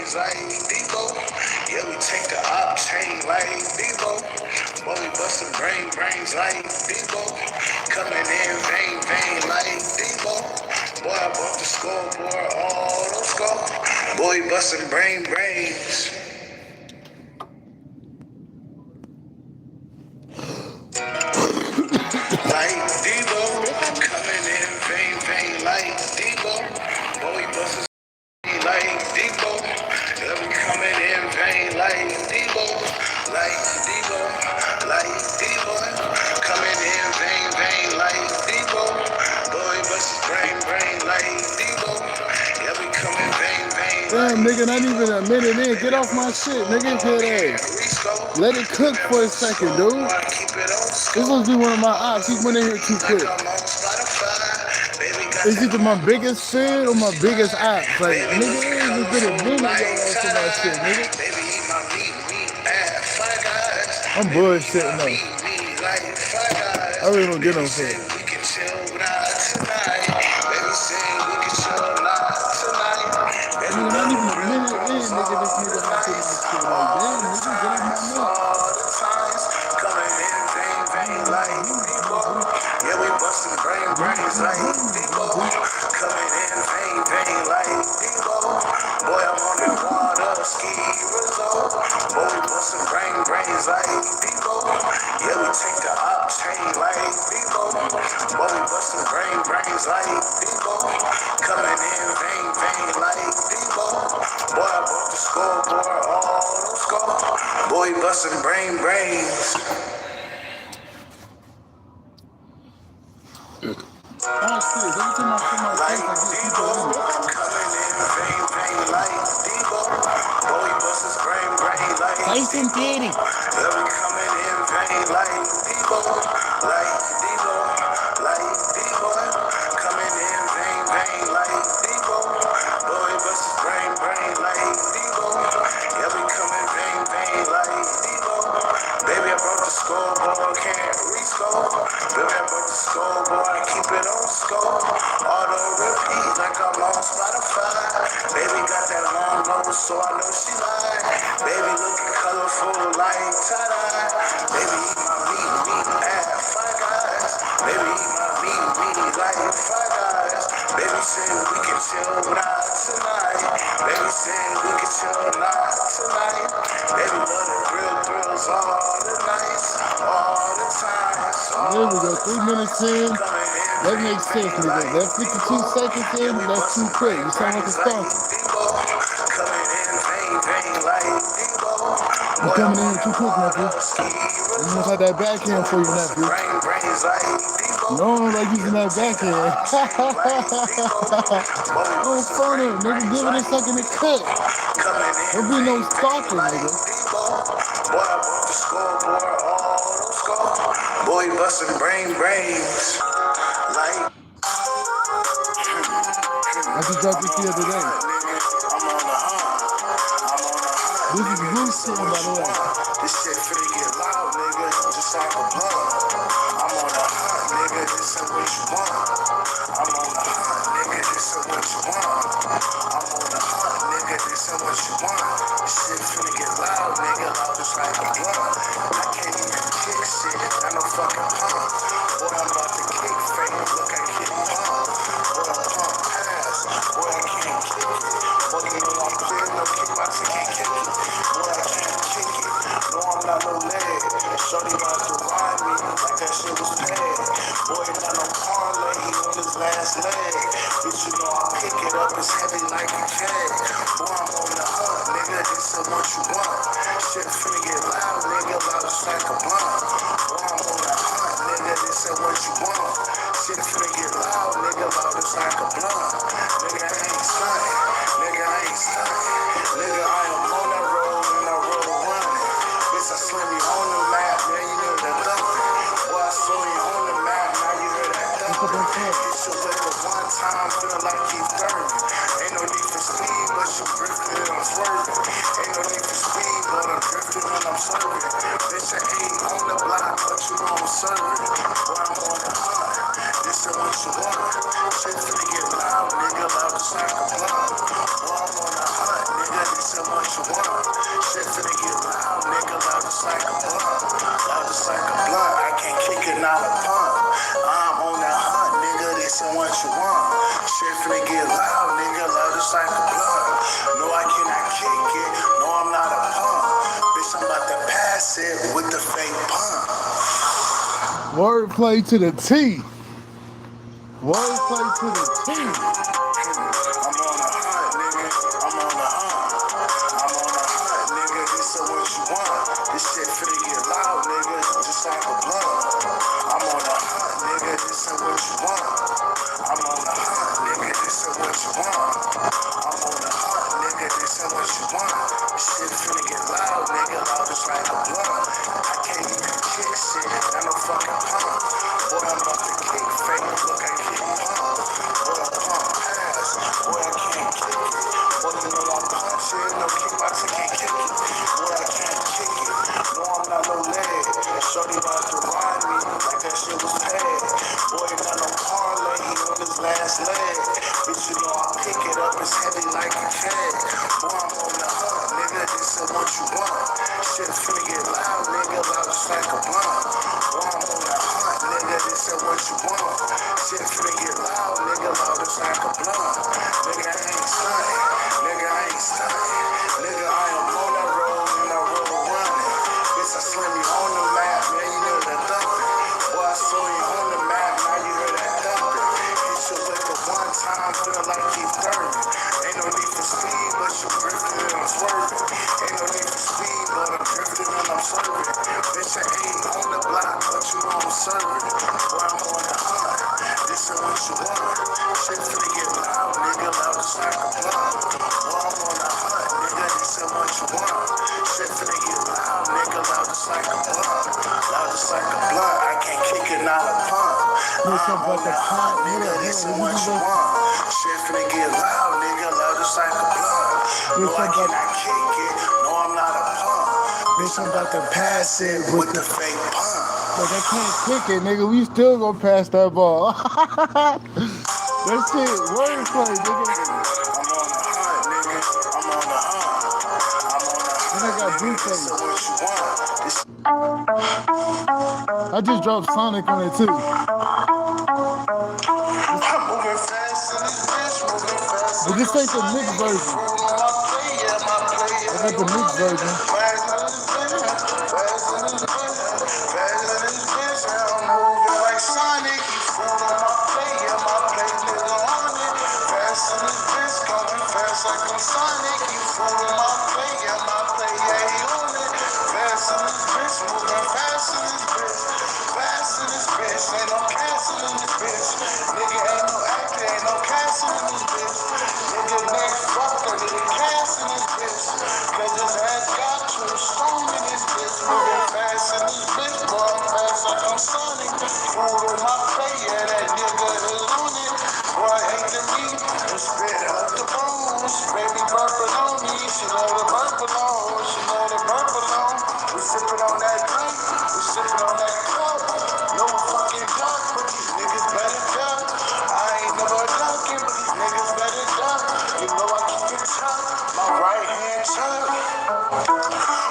brains like Debo. Yeah, we take the octane like Debo. Boy, we bustin' brains like Debo. Coming in vein like Debo. Boy, I bought the scoreboard, auto score. Boy, bustin' brains. Like Debo, coming in vein like Debo. Boy, bustin' like Debo. Yeah, we coming in vain like Debo. Like Debo. Coming in vain like Debo. Boy, bustin' brain like Debo. Yeah, we coming vain. Damn, nigga, not even a minute in. Get off my shit, nigga. Head ass. Let it cook for a second, dude. This supposed to be one of my ops. He went in here too quick. Is either my biggest fan or my biggest ops? Like, nigga, it ain't even been a minute your ass in my shit, nigga. I'm bullshitting though. I really don't get no shit. Nigga, not even a minute in, nigga, this nigga not putting my shit. Like, damn, nigga, get off my neck. Yeah, we bustin' brains like Debo. Coming in vain like Debo. Boy, I'm on that water ski resort. Boy, we bustin' brains like Debo. Yeah, we take the octane like Debo. Boy, we bustin' brains like Debo. Coming in vain like Debo. Boy, I bought the scoreboard, auto score. Boy, bustin' brains. Oh shit, every time I put my face, I get people in it. Coming in vain like Debo. Boy, bustin' brain like Tyson Theory. Yeah, we coming in vain like Debo. Like Debo. Coming in vain like Debo. Boy, bustin' brain like Debo. Yeah, we coming vain like Debo. Baby, I broke the scoreboard, can't rescore. Baby, I broke the scoreboard, keep it on score. Auto repeat like I'm on Spotify. Baby got that long nose, so I know she lied. Baby looking colorful like tie-dye. Baby eat my meat at Five Guys. Baby eat my meat like Five Guys. Baby said we can chill not tonight. Baby said we can chill not tonight. Baby love the thrills all the nights, all the times. There we go, 3 minutes in. That makes sense, nigga. That 52 seconds in, that's too quick. You sound like a stalker. You coming in too quick, nephew. You must have that backhand for you, nephew. No, like using that backhand. Oh, further, nigga, give it a second to cook. Don't be no stalker, nigga. Boy, bustin' brains. Like I just dropped this the other day. This is Bruce shit, by the way. This shit finna get loud, nigga. Just like a blunt. I'm on the hunt, nigga. This ain't what you want. I'm on the hunt, nigga. This ain't what you want. I'm on the hunt, nigga. This ain't what you want. This shit finna get loud, nigga. Loud just like a blunt. I can't even kick shit. I'm no fucking pump. Boy, I'm about to kick fake. Look, I can't pump. Boy, I pump pass. Boy, I can't kick it. Boy, you know I'm clear. No kick my shit can't kick it. Boy, I can't kick it. No, I'm not no leg. Shorty about to ride me like that shit was paid. Boy, not no parlay. He on his last leg. Bitch, you know I pick it up. It's heavy like a keg. Boy, I'm on the hunt, nigga. This is what you want. Shit finna get loud, nigga. Loud just like a blunt. Boy, I'm on the hunt, nigga. This is what you want. Shit finna get loud, nigga. Loud just like a blunt. Nigga, I ain't stunning. Nigga, I ain't stunning. Nigga, I am on that road and I roll running. Bitch, I slam you on the map, man. You know that thumping. Boy, I slow you on the map, now you hear that thumping. Hit your lick up one time, feel like you burning. Ain't no need for speed, but you drifting and I'm swerving. Ain't no need for speed, but I'm drifting and I'm swerving. Bitch, I ain't on the block, but you know I'm serving. Boy, I'm on the hunt. This is what you want. Shit finna get loud, nigga. want. Shit finna get loud, nigga, loud just like a blunt. No, I cannot kick it, no, I'm not a punk. Bitch, I'm about to pass it with the fake pump. Wordplay to the T. Wordplay to the T. I'm on a hunt, nigga. I'm on a hunt. I'm on a hunt, nigga. This is what you want. This shit finna get loud, nigga. Just like a blunt. I'm on a hunt, nigga. This is what you want. I'm on a hunt, nigga. This is what you want. I'm on a hunt, nigga. This is what you want. This shit finna get loud, nigga. Loud just like a blunt. I can't even kick shit. I'm no fucking pump. Boy, I'm about to kick fake. Look, I can't pump. Boy, I pump pass. Boy, I can't kick it. Boy, you know I'm punching. No kickboxing can't kick it. Boy, I can't kick it. No, I'm not no leg. Shorty about to ride me like that shit was paid. Boy, not no parlay. He on his last leg. Bitch, you know I pick it up. It's heavy like a keg. Boy, I'm on the hunt, nigga. This is what you want. Shit finna get loud, nigga. Loud just like a blunt. Boy, I'm on the hunt, nigga. This is what you want. Shit finna get loud, nigga. Loud just like a blunt. Nigga, I ain't stunning. Nigga, I ain't stunning. Nigga, I am on that road and that road running. Bitch, I slam you on the map, man. You know that thumping. Boy, I saw you on the map, now you hear that thumping. Hit your liquor one time, feel like you 30. Ain't no need for speed, but you drifting and I'm swerving. Ain't no need for speed, but I'm drifting and I'm swerving. Bitch, I ain't on the block, but you know I'm serving. Boy, I'm on the hunt. This is what you want. Shit finna get loud, nigga, loud just like a blunt. Boy, I'm on the hunt, nigga, this is what you want. Shit finna get loud, nigga, loud just like a blunt. Loud just like a blunt, I can't kick it, not a pump. I'm on the hunt, nigga, this is what you want. Shit finna get loud, nigga, loud just like a blunt. No, I cannot kick it, no, I'm not a pump. Bitch, I'm about to pass it with the fake pump. But they can't kick it, nigga. We still gonna pass that ball. That's it. Wordplay, nigga. I'm on the hunt, nigga. I'm on the hunt. I'm on the hunt. And I got blue This is face. what you want. I just dropped Sonic on it too. I'm moving fast in this bitch, moving fast. But this ain't the mixed version. I got the mixed version.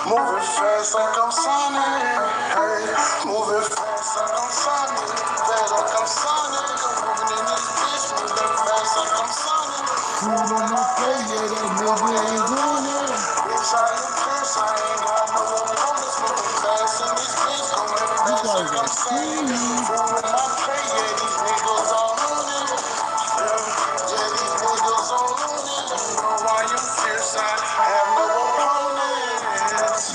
Moving fast like I'm Sonic, hey. Moving fast like I'm Sonic, fast like I'm Sonic. I'm moving in this bitch, moving fast like I'm Sonic. Food on my plate, yeah, that nigga ain't doing it. Bitch, I am pissed, I ain't got no opponents. Moving fast in this bitch, going fast like I'm Sonic. Food on my plate, yeah, these niggas all on it. Yeah, these niggas all on it. You know why you fierce, I have no opponents.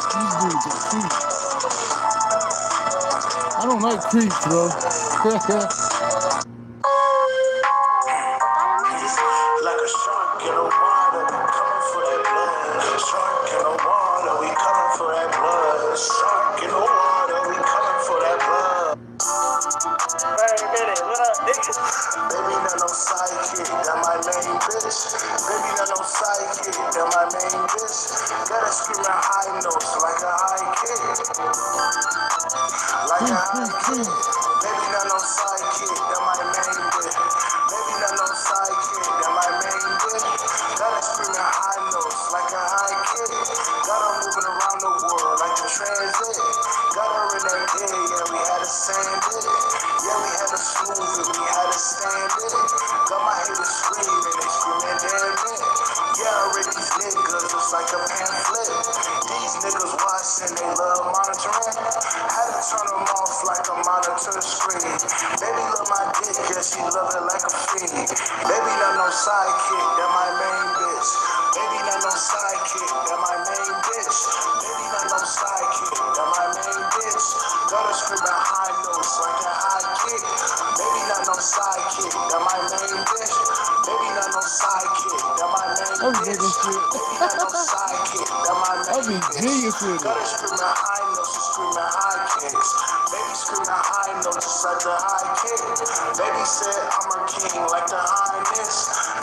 These dudes are creeps. I don't like creeps, bro. Like a shark in the water, we coming for that blood. Shark in the water, we coming for that blood. Shark in the water, we coming for that blood. What up, nigga? Baby, not no sidekick, that my main bitch. Baby, not no sidekick, that my main bitch. Gotta scream at high notes like a high kick. Like a high kick. Baby, not no sidekick, like a pamphlet. These niggas watching, they love monitoring. Had to turn them off like a monitor screen. Baby love my dick, yeah, she love it like a fiend. Baby not no sidekick, that my main bitch. Baby not no sidekick, that my main bitch. Baby not no sidekick, that my main bitch. Gotta scream at high notes like a high kick. Baby not no sidekick, that my main bitch. Baby not no sidekick, that my main I'm bitch. thinking shit. Baby not no sidekick, that my I'll main be bitch. genius with it. Gotta scream at high notes, she scream at high kicks. Baby scream at high notes, just like the high kick. Baby said I'm her king, like the highness.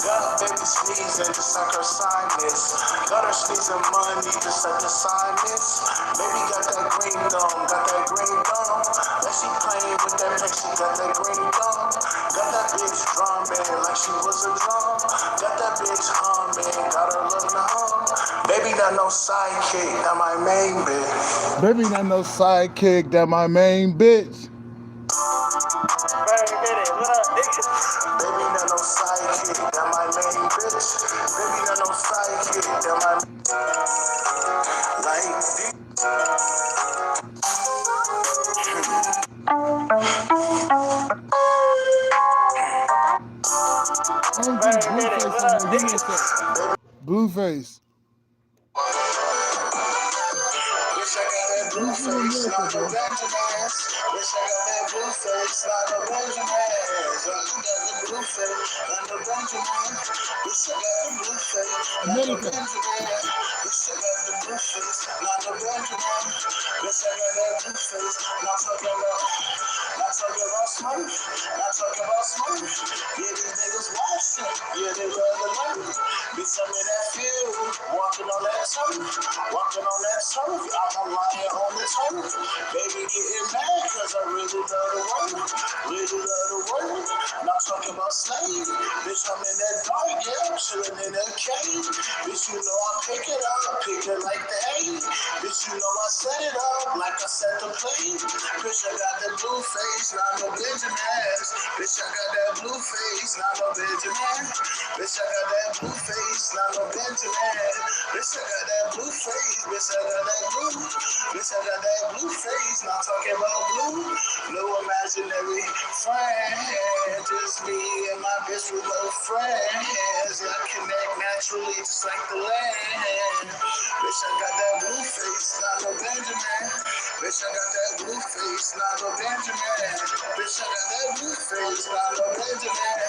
Got baby sneezing, just like her sinus. Got her sneezing money, just like the sinus. Baby got that green dome, got that green dome. Like she playing with that bitch, she got that green dome. Got that bitch drumming like she was a drum. Got that bitch humming, got her loving the hum. Baby not no sidekick, that my main bitch. Baby not no sidekick, that my main bitch. What up, niggas? Baby not no sidekick, that my main bitch. Baby not no sidekick, that my like I don't think Blueface on there. Give me a sec. Blueface. Wish I got that blue face, not no Benjamins. Wish I got that blue face, not no Benjamins. I got the blue face, not no Benjamin. Wish I got the blue face, not no Benjamin. Wish I got the blue face, not no Benjamin. Wish I got that blue face, not talking about Smurf, not talking about Smurf. Yeah, these niggas watching, yeah, they love the life. Be some in that field, walking on that turf, walking on that turf. I'm a lion on the turf. Baby getting mad cause I really love the work. Really love the work. Not talking about slave. Bitch, I'm in that dark, yeah, I'm chilling in that cave. Bitch, you know I pick it up, pick it like the hay. Bitch, you know I set it up like I set the plate. Bitch, I got that blue face, not no Benjamins. Bitch, I got that blue face, not no Benjamin. Bitch, I got that blue face, not no Benjamin. Bitch, I got that blue face, bitch, I got that blue. Bitch, I got that blue face, not talking about blue. No imaginary friend, just me and my bitch with no friends. I connect naturally just like the land. Bitch, I got that blue face, not no Benjamin. Bitch, I got that blue face, not no Benjamin. Bitch, I got that blue face, not no Benjamin.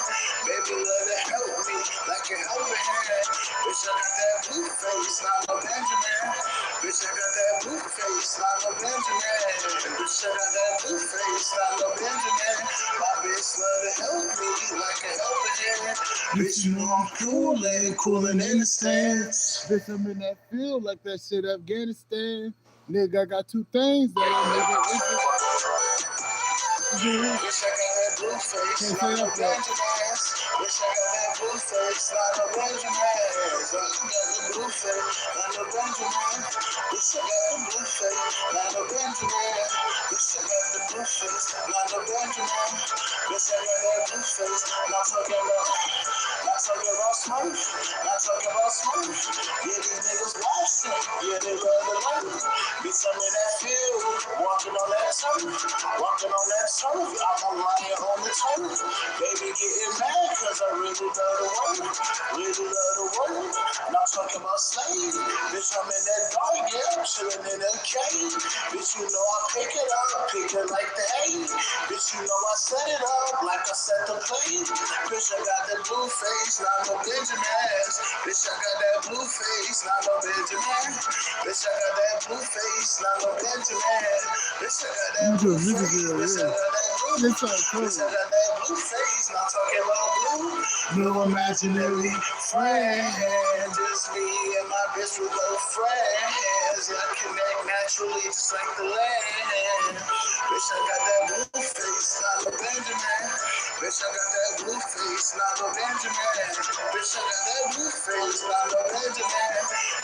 Baby, love to help me like a helping hand. Bitch, I got that blue face, not no Benjamin. Bitch, I got that blue face, not no Benjamin. Bitch, I got that blue face, not no Benjamin. My bitch love to help me like a helping hand. Bitch, you know I'm coolin' in the stands. Bitch, I'm in that field like that shit Afghanistan. Nigga, I got two things that I make it. Wish I got that blue face, not no Benjamins. Wish I got that blue face, not no Benjamins. I got the blue face, not no Benjamin. Wish I got the blue face, not no Benjamin. Wish I got the blue face, not no Benjamin. Wish I got that blue face, not talking about Smurf, not talking about Smurf. Yeah, these niggas watching, yeah, they love the life. Be some in that field, walking on that turf, walking on that turf. I'm a lion on the turf. Baby getting mad cause I really love the work, really love the work. Not talking about slave. Bitch, I'm in that dark, yeah, I'm chilling in that cave. Bitch, you know I pick it like the hay. Bitch, you know I set it up like I set the plate. Bitch, I got that blue face, not no Benjamins. Bitch, I got that blue face, not no Benjamin. Bitch, I got that blue face, not no Benjamin. Bitch, I got that blue face, bitch, I got that blue. Bitch, I got that blue face, not talking about blue. No imaginary friend, just me and my bitch with no friends. Yeah, I connect naturally just like the land. Bitch, I got that blue face, not no Benjamin. Bitch, I got that blue face, not no Benjamin. Bitch, I got that blue face, not no Benjamin.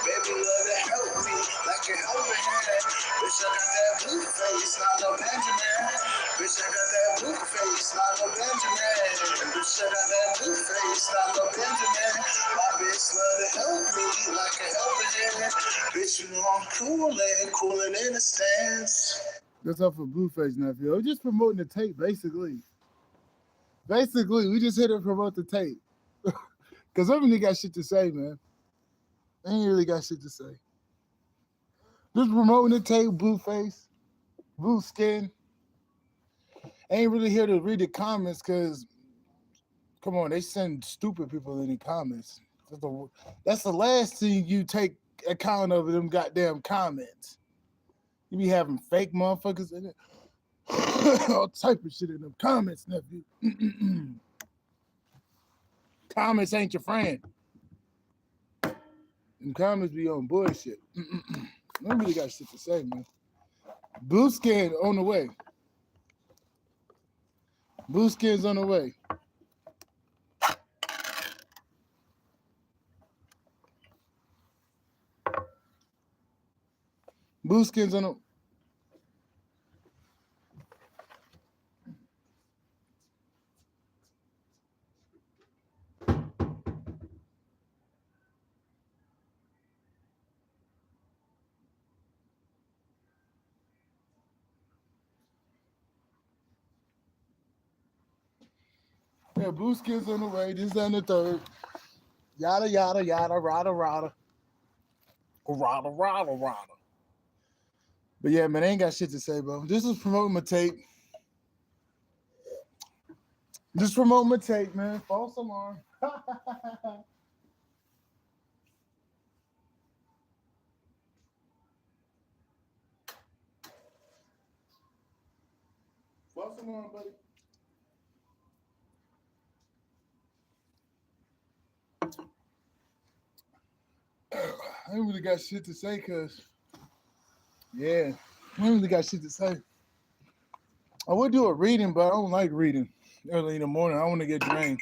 Baby, love to help me like an helping hand. Bitch, I got that blue face, not no Benjamin. Bitch, I got that blue face, not no Benjamin. Bitch, I got that blue face, not no Benjamin. My bitch love to help me like a helping hand. Bitch, you know I'm cooling in the stands. That's up for Blueface, nephew. I'm just promoting the tape, basically. Basically, we just here to promote the tape. Because I really got shit to say, man. I ain't really got shit to say. Just promoting the tape, Blueface, Blue Skin. I ain't really here to read the comments because, come on, they send stupid people in the comments. That's the last thing you take account of them goddamn comments. You be having fake motherfuckers in it. All type of shit in them comments, nephew. Comments ain't your friend. Them comments be on bullshit. I don't really got shit to say, man. Blue Skin on the way. Blue Skin's on the way. Blue Skin's on the... Yeah, Blue Skin's on the way. This is on the third. Yada, yada, yada, rada, rada. Rada, rada, rada. But yeah, man, I ain't got shit to say, bro. This is promoting my tape. Just promoting my tape, man. False alarm. False alarm, buddy. I ain't really got shit to say, cause yeah, I ain't really got shit to say. I would do a reading, but I don't like reading early in the morning. I want to get drained.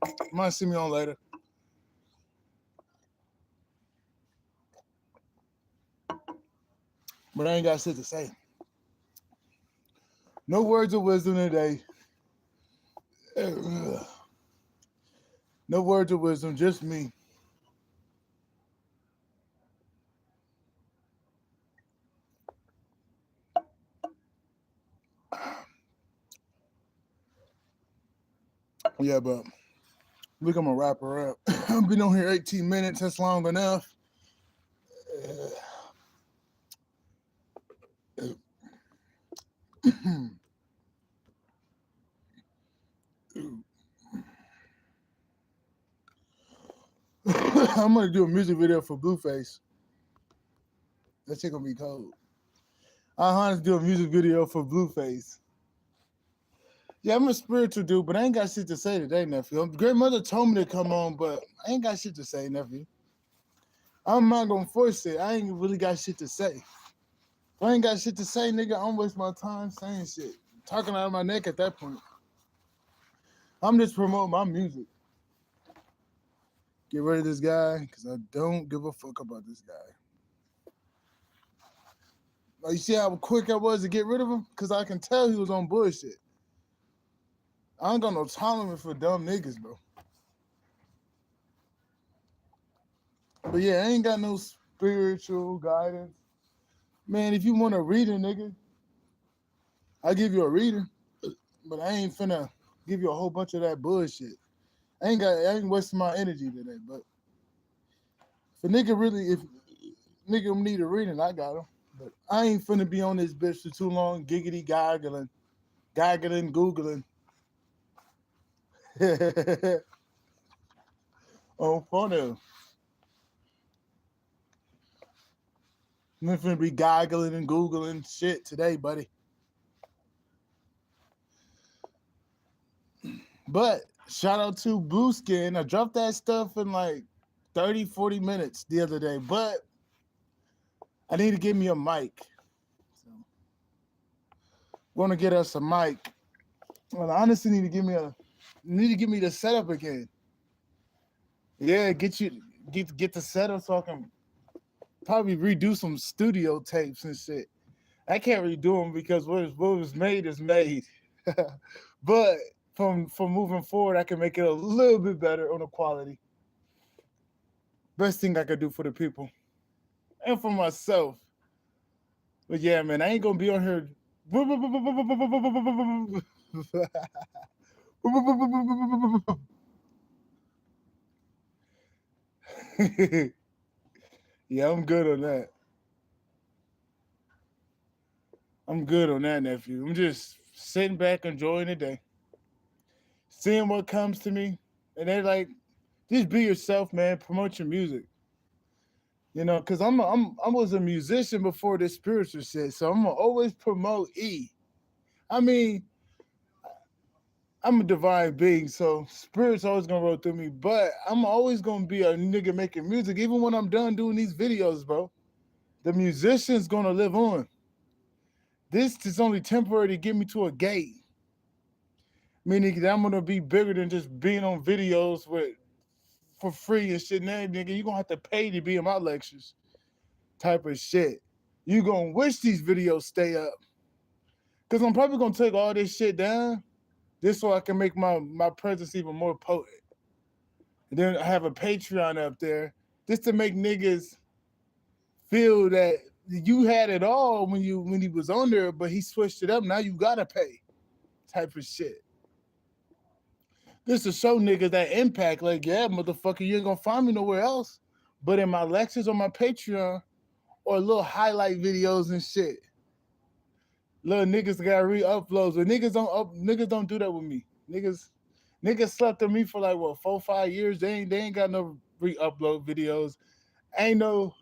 You might see me on later. But I ain't got shit to say. No words of wisdom today. No words of wisdom, just me. Yeah, but look, I'm gonna wrap her up. I've been on here 18 minutes. That's long enough. I'm gonna do a music video for Blueface. That shit gonna be cold. I'm gonna do a music video for Blueface. Yeah, I'm a spiritual dude, but I ain't got shit to say today, nephew. Grandmother told me to come on, but I ain't got shit to say, nephew. I'm not gonna force it. I ain't really got shit to say. If I ain't got shit to say, nigga, I'm waste my time saying shit. Talking out of my neck at that point. I'm just promoting my music. Get rid of this guy, because I don't give a fuck about this guy. Like, you see how quick I was to get rid of him? Because I can tell he was on bullshit. I ain't got no tolerance for dumb niggas, bro. But yeah, I ain't got no spiritual guidance. Man, if you want a reader, nigga, I'll give you a reader. But I ain't finna give you a whole bunch of that bullshit. I ain't wasting my energy today. But if nigga need a reading, I got him. But I ain't finna be on this bitch for too long, giggity goggling, googling. Oh, funny. I'm finna be goggling and googling shit today, buddy. But shout out to Blue Skin. I dropped that stuff in like 30, 40 minutes the other day, but I need to get me a mic. So, want to get us a mic Well, I honestly need to give me the setup again. Yeah, get the setup so I can probably redo some studio tapes and shit. I can't redo them because what was made is made. But from moving forward, I can make it a little bit better on the quality. Best thing I could do for the people and for myself. But yeah, man, I ain't gonna be on here. Yeah, I'm good on that. I'm good on that, nephew. I'm just sitting back, enjoying the day, seeing what comes to me, and they're like, just be yourself, man. Promote your music. You know, because I was a musician before this spiritual shit, so I'm gonna always promote E. I mean, I'm a divine being, so spirit's always gonna roll through me. But I'm always gonna be a nigga making music, even when I'm done doing these videos, bro. The musician's gonna live on. This is only temporary to get me to a gate, meaning that I'm gonna be bigger than just being on videos with for free and shit. Now, nigga, you gonna have to pay to be in my lectures, type of shit. You gonna wish these videos stay up, cause I'm probably gonna take all this shit down, just so I can make my presence even more potent. And then I have a Patreon up there just to make niggas feel that you had it all when he was on there, but he switched it up. Now you gotta pay, type of shit. This to show niggas that impact. Like, yeah, motherfucker, you ain't gonna find me nowhere else, but in my lectures on my Patreon or little highlight videos and shit. Little niggas got re-uploads, but niggas don't do that with me. Niggas slept on me for like what 4 5 years. They ain't got no re-upload videos. Ain't no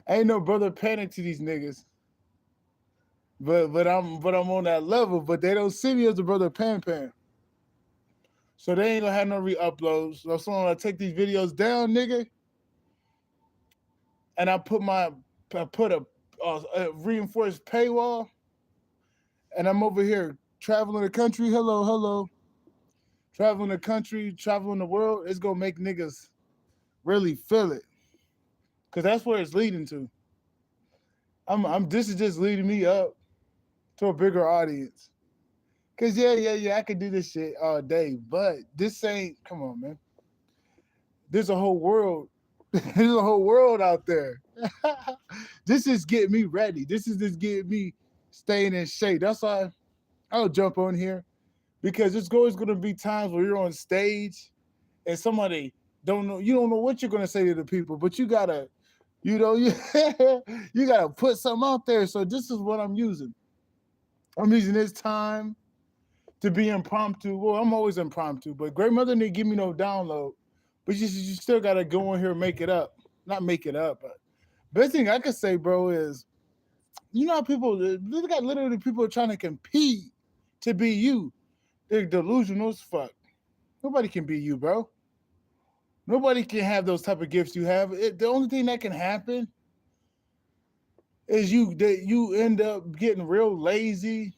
ain't no brother panic to these niggas. But I'm on that level. But they don't see me as a brother pan pan. So they ain't gonna have no re-uploads. So I'm gonna take these videos down, nigga, and I put a reinforced paywall, and I'm over here traveling the country. Hello, hello. Traveling the country, traveling the world. It's gonna make niggas really feel it, cause that's where it's leading to. This is just leading me up to a bigger audience. Cause yeah, I could do this shit all day, but this ain't. Come on, man. There's a whole world. There's a whole world out there. This is getting me ready. This is just getting me staying in shape. That's why I'll jump on here because there's always gonna be times where you're on stage and somebody don't know. You don't know what you're gonna say to the people, but you gotta, you you gotta put something out there. So this is what I'm using. I'm using this time to be impromptu. Well, I'm always impromptu, but Great Mother didn't give me no download. But you still gotta go in here and make it up. Not make it up, but best thing I could say, bro, is you know how people they got literally people trying to compete to be you. They're delusional as fuck. Nobody can be you, bro. Nobody can have those type of gifts you have. The only thing that can happen is you end up getting real lazy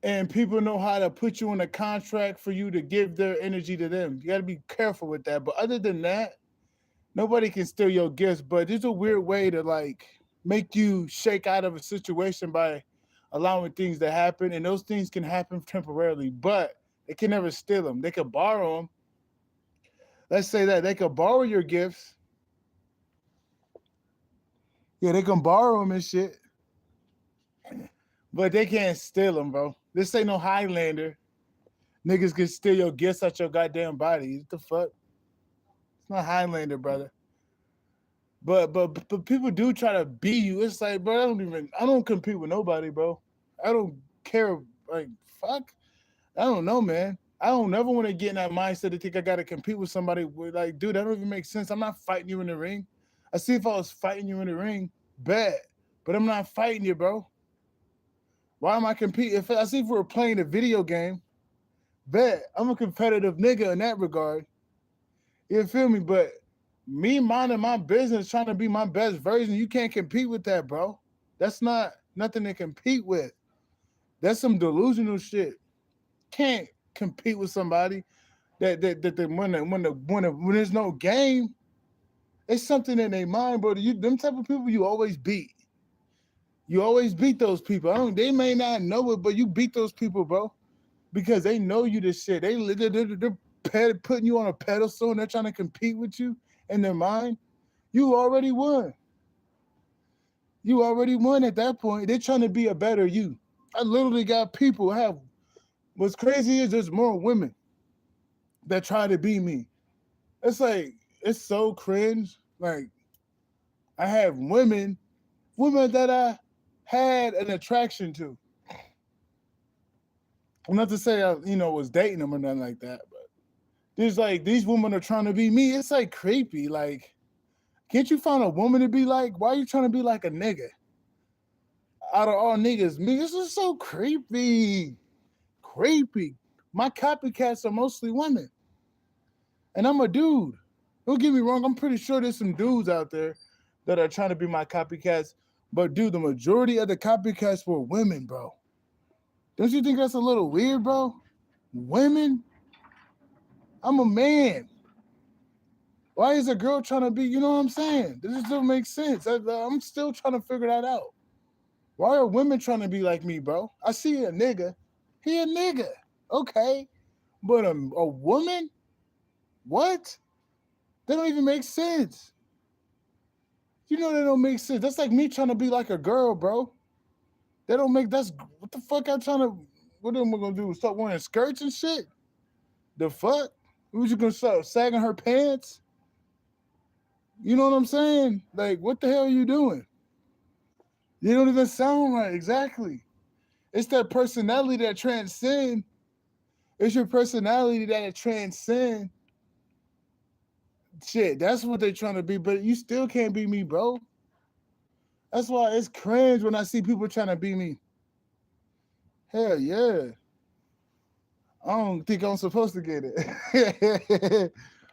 and people know how to put you in a contract for you to give their energy to them. You got to be careful with that. But other than that, nobody can steal your gifts. But it's a weird way to like make you shake out of a situation by allowing things to happen, and those things can happen temporarily, but they can never steal them. They could borrow them. Let's say that they could borrow your gifts. Yeah, they can borrow them and shit, but they can't steal them, bro. This ain't no Highlander. Niggas can steal your gifts out your goddamn body. What the fuck? It's not Highlander, brother. But people do try to be you. It's like, bro, I don't compete with nobody, bro. I don't care. Like, fuck. I don't know, man. I don't never want to get in that mindset to think I gotta compete with somebody with like, dude, that don't even make sense. I'm not fighting you in the ring. I see if I was fighting you in the ring, bet. But I'm not fighting you, bro. Why am I competing? If I see if we were playing a video game, bet. I'm a competitive nigga in that regard. You feel me? But me minding my business, trying to be my best version, you can't compete with that, bro. That's not nothing to compete with. That's some delusional shit. Can't compete with somebody that when there's no game, it's something in their mind, bro. You them type of people you always beat. You always beat those people. I don't. They may not know it, but you beat those people, bro, because they know you this shit. They're putting you on a pedestal and they're trying to compete with you in their mind. You already won. You already won at that point. They're trying to be a better you. I literally got people have. What's crazy is there's more women that try to be me. It's like it's so cringe. Like I have women that I had an attraction to. I'm not to say I, was dating them or nothing like that, but there's like these women are trying to be me. It's like creepy. Like, can't you find a woman to be like? Why are you trying to be like a nigga? Out of all niggas, me, this is so creepy. Creepy. My copycats are mostly women. And I'm a dude. Don't get me wrong, I'm pretty sure there's some dudes out there that are trying to be my copycats. But dude, the majority of the copycats were women, bro. Don't you think that's a little weird, bro? Women? I'm a man. Why is a girl trying to be, you know what I'm saying? This just don't make sense. I'm still trying to figure that out. Why are women trying to be like me, bro? I see a nigga. He a nigga. Okay. But a woman? What? That don't even make sense. You know that don't make sense. That's like me trying to be like a girl, bro. That's what the fuck I'm trying to, what am I gonna do? Start wearing skirts and shit? The fuck? Who's you gonna start sagging her pants? You know what I'm saying? Like, what the hell are you doing? You don't even sound right. Exactly. It's that personality that transcend. It's your personality that transcend shit. That's what they're trying to be, but you still can't be me, bro. That's why it's cringe when I see people trying to be me. Hell yeah. I don't think I'm supposed to get it.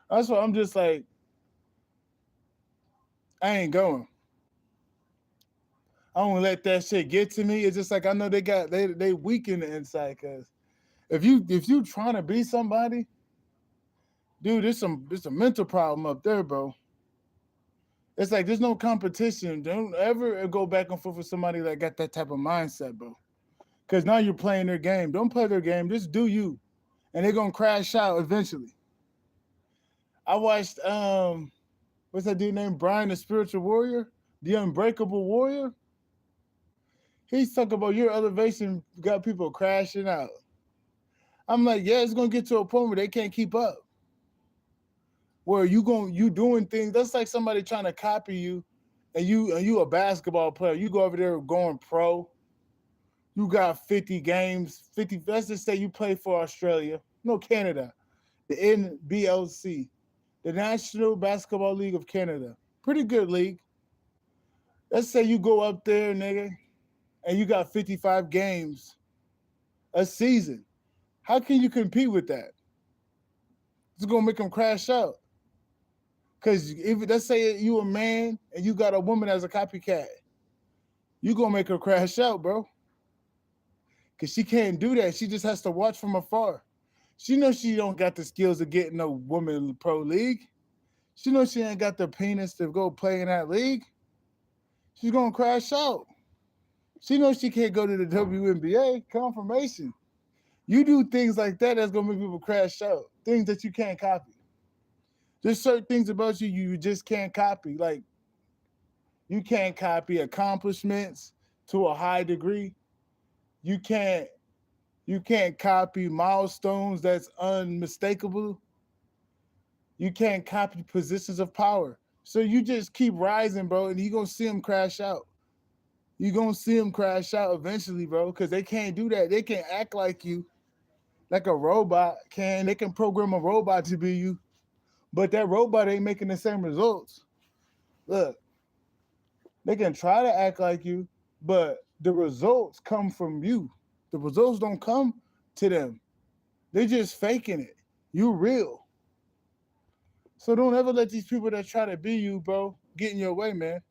That's why I'm just like, I ain't going. I don't let that shit get to me. It's just like I know they weak in the inside, cause if you trying to be somebody, dude, there's a mental problem up there, bro. It's like there's no competition. Don't ever go back and forth with somebody that got that type of mindset, bro. Cause now you're playing their game. Don't play their game. Just do you, and they're gonna crash out eventually. I watched what's that dude named Brian the Spiritual Warrior, the Unbreakable Warrior. He's talking about your elevation got people crashing out. I'm like, yeah, it's gonna get to a point where they can't keep up. Where you doing things that's like somebody trying to copy you, and you a basketball player. You go over there going pro. You got 50 games, 50. Let's just say you play for Australia, no Canada, the NBLC, the National Basketball League of Canada. Pretty good league. Let's say you go up there, nigga, and you got 55 games a season. How can you compete with that? It's gonna make them crash out. Cause if let's say you a man and you got a woman as a copycat, you gonna make her crash out, bro. Cause she can't do that. She just has to watch from afar. She knows she don't got the skills to get in no woman pro league. She knows she ain't got the penis to go play in that league. She's gonna crash out. She knows she can't go to the WNBA. Confirmation. You do things like that that's gonna make people crash out. Things that you can't copy. There's certain things about you just can't copy. Like you can't copy accomplishments to a high degree. You can't you can't copy milestones that's unmistakable. You can't copy positions of power. So you just keep rising, bro, and you're gonna see them crash out. You're gonna see them crash out eventually, bro, because they can't do that. They can act like you, like a robot can. They can program a robot to be you, but that robot ain't making the same results. Look, they can try to act like you, but the results come from you. The results don't come to them. They just faking it. You real. So don't ever let these people that try to be you, bro, get in your way, man.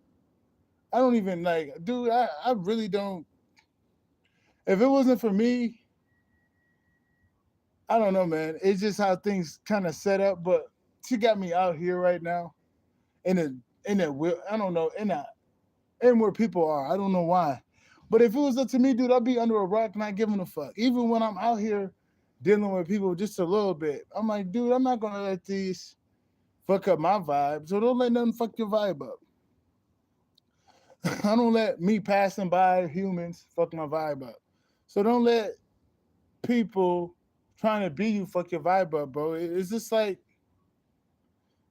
I don't even like, dude. I really don't. If it wasn't for me, I don't know, man. It's just how things kind of set up. But she got me out here right now in I don't know, in where people are. I don't know why. But if it was up to me, dude, I'd be under a rock not giving a fuck. Even when I'm out here dealing with people just a little bit, I'm like, dude, I'm not gonna let these fuck up my vibe. So don't let nothing fuck your vibe up. I don't let me passing by humans fuck my vibe up. So don't let people trying to be you fuck your vibe up, bro. It's just like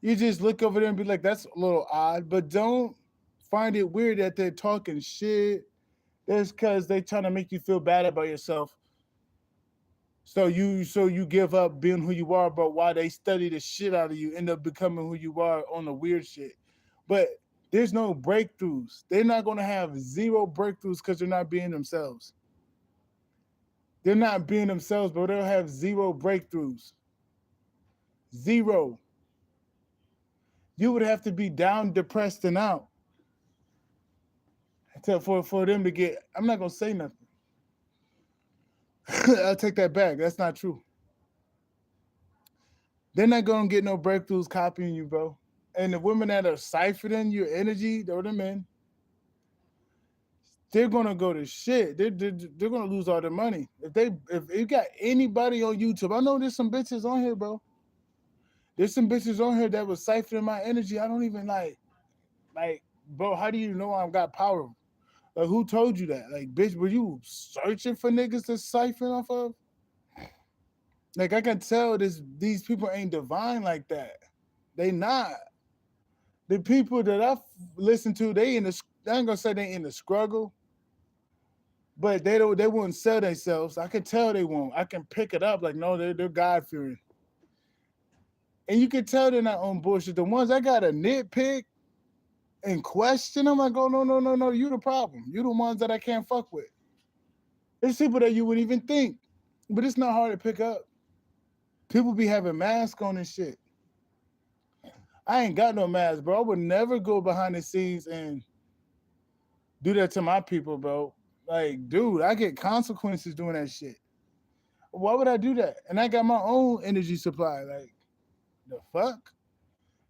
you just look over there and be like, that's a little odd, but don't find it weird that they're talking shit. That's because they trying to make you feel bad about yourself. So you give up being who you are, but while they study the shit out of you, end up becoming who you are on the weird shit. But there's no breakthroughs. They're not gonna have zero breakthroughs because they're not being themselves. They're not being themselves, but they'll have zero breakthroughs. Zero. You would have to be down, depressed, and out for them to get. I'm not gonna say nothing. I'll take that back. That's not true. They're not gonna get no breakthroughs copying you, bro. And the women that are siphoning your energy, or the men, they're gonna go to shit. They're gonna lose all their money. If you got anybody on YouTube, I know there's some bitches on here, bro. There's some bitches on here that was siphoning my energy. I don't even like, bro. How do you know I've got power? Like, who told you that? Like, bitch, were you searching for niggas to siphon off of? Like, I can tell these people ain't divine like that. They not. The people that I listen to, I ain't gonna say they in the struggle, but they wouldn't sell themselves. I can tell they won't. I can pick it up. Like, no, they're God fearing. And you can tell they're not on bullshit. The ones I got a nitpick and question, I'm like, oh no, no, no, no, you the problem. You the ones that I can't fuck with. It's people that you wouldn't even think. But it's not hard to pick up. People be having masks on and shit. I ain't got no mask, bro. I would never go behind the scenes and do that to my people, bro. Like, dude, I get consequences doing that shit. Why would I do that? And I got my own energy supply. Like, the fuck?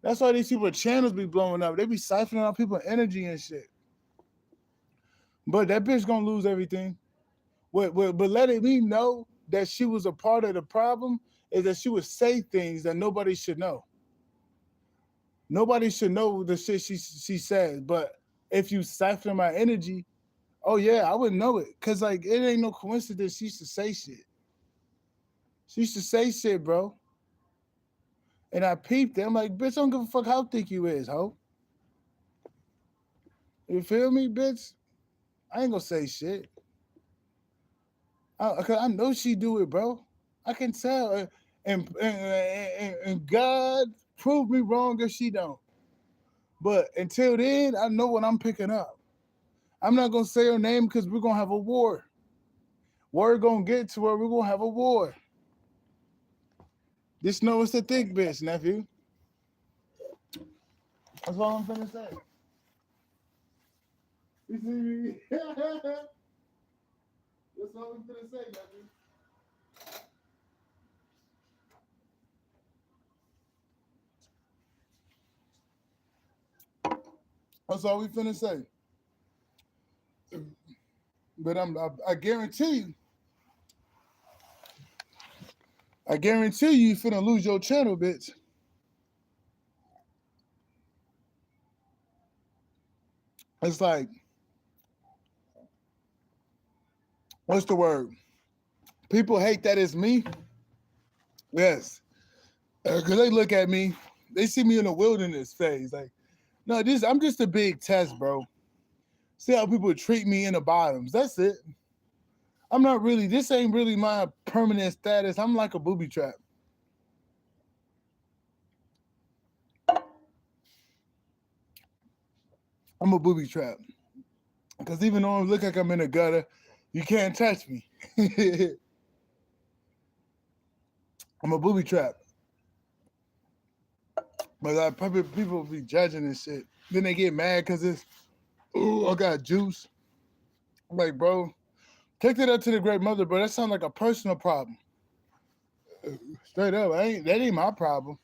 That's why these people channels be blowing up. They be siphoning out people's energy and shit. But that bitch gonna lose everything. But letting me know that she was a part of the problem is that she would say things that nobody should know. Nobody should know the shit she says. But if you siphon my energy, oh yeah, I would know it. Cause like it ain't no coincidence she used to say shit. She used to say shit, bro. And I peeped it. I'm like, bitch, I don't give a fuck how thick you is, ho. You feel me, bitch? I ain't gonna say shit. Cause I know she do it, bro. I can tell. And God prove me wrong if she don't. But until then, I know what I'm picking up. I'm not gonna say her name because we're gonna have a war. Word gonna get to where we're gonna have a war. Just know it's a thick bitch, nephew. That's all I'm finna say. You see me? That's all I'm finna say, nephew. That's all we finna say. But I guarantee you finna lose your channel, bitch. It's like, what's the word? People hate that it's me. Yes. Because they look at me, they see me in the wilderness phase. Like, no, I'm just a big test, bro. See how people treat me in the bottoms. That's it. This ain't really my permanent status. I'm like a booby trap. I'm a booby trap. Because even though I look like I'm in a gutter, you can't touch me. I'm a booby trap. But people be judging and shit. Then they get mad because Ooh, I got juice. I'm like, bro, take that up to the great mother, bro. That sounds like a personal problem. Straight up, that ain't my problem.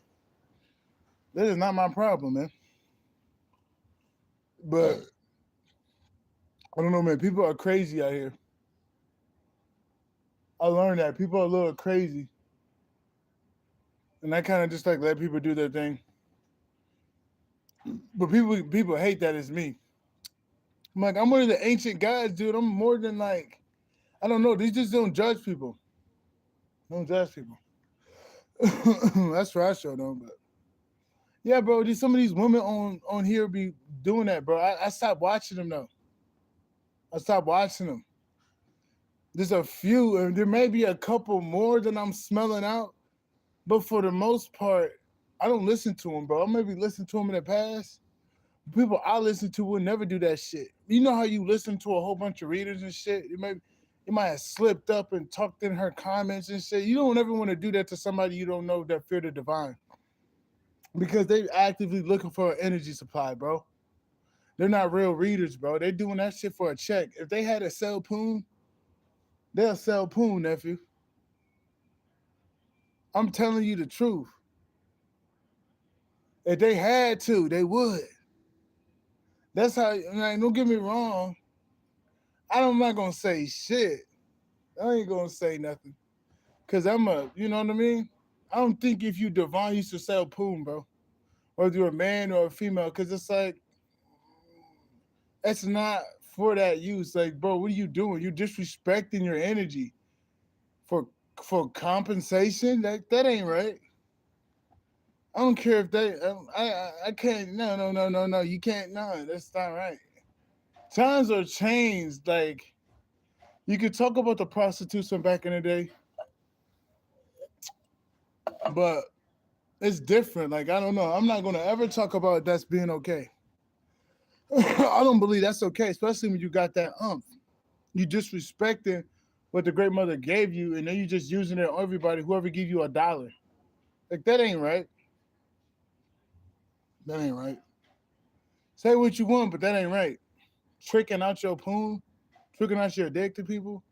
That is not my problem, man. But I don't know, man. People are crazy out here. I learned that people are a little crazy, and I kind of just like let people do their thing. But people hate that it's me. I'm like, I'm one of the ancient gods, dude. I'm more than like, I don't know. These just don't judge people. Don't judge people. That's for I show them. But yeah, bro. Some of these women on here be doing that, bro. I stopped watching them though. I stopped watching them. There's a few, and there may be a couple more that I'm smelling out, but for the most part, I don't listen to them, bro. I maybe listen to them in the past. People I listen to will never do that shit. You know how you listen to a whole bunch of readers and shit? You might have slipped up and talked in her comments and shit. You don't ever want to do that to somebody you don't know that fear the divine. Because they actively looking for an energy supply, bro. They're not real readers, bro. They're doing that shit for a check. If they had to sell poon, they'll sell poon, nephew. I'm telling you the truth. If they had to, they would. That's how, like, don't get me wrong. I'm not gonna say shit. I ain't gonna say nothing. Cause you know what I mean? I don't think if you divine you should sell poon, bro. Whether you're a man or a female, cause it's like it's not for that use. Like, bro, what are you doing? You're disrespecting your energy for compensation. That ain't right. I don't care if they. I can't. No. You can't. No, that's not right. Times are changed. Like you could talk about the prostitutes from back in the day, but it's different. Like I don't know. I'm not gonna ever talk about that's being okay. I don't believe that's okay, especially when you got that umph. You disrespecting what the great mother gave you, and then you just using it on everybody. Whoever give you $1, like that ain't right. That ain't right. Say what you want, but that ain't right. Tricking out your poon, tricking out your dick to people,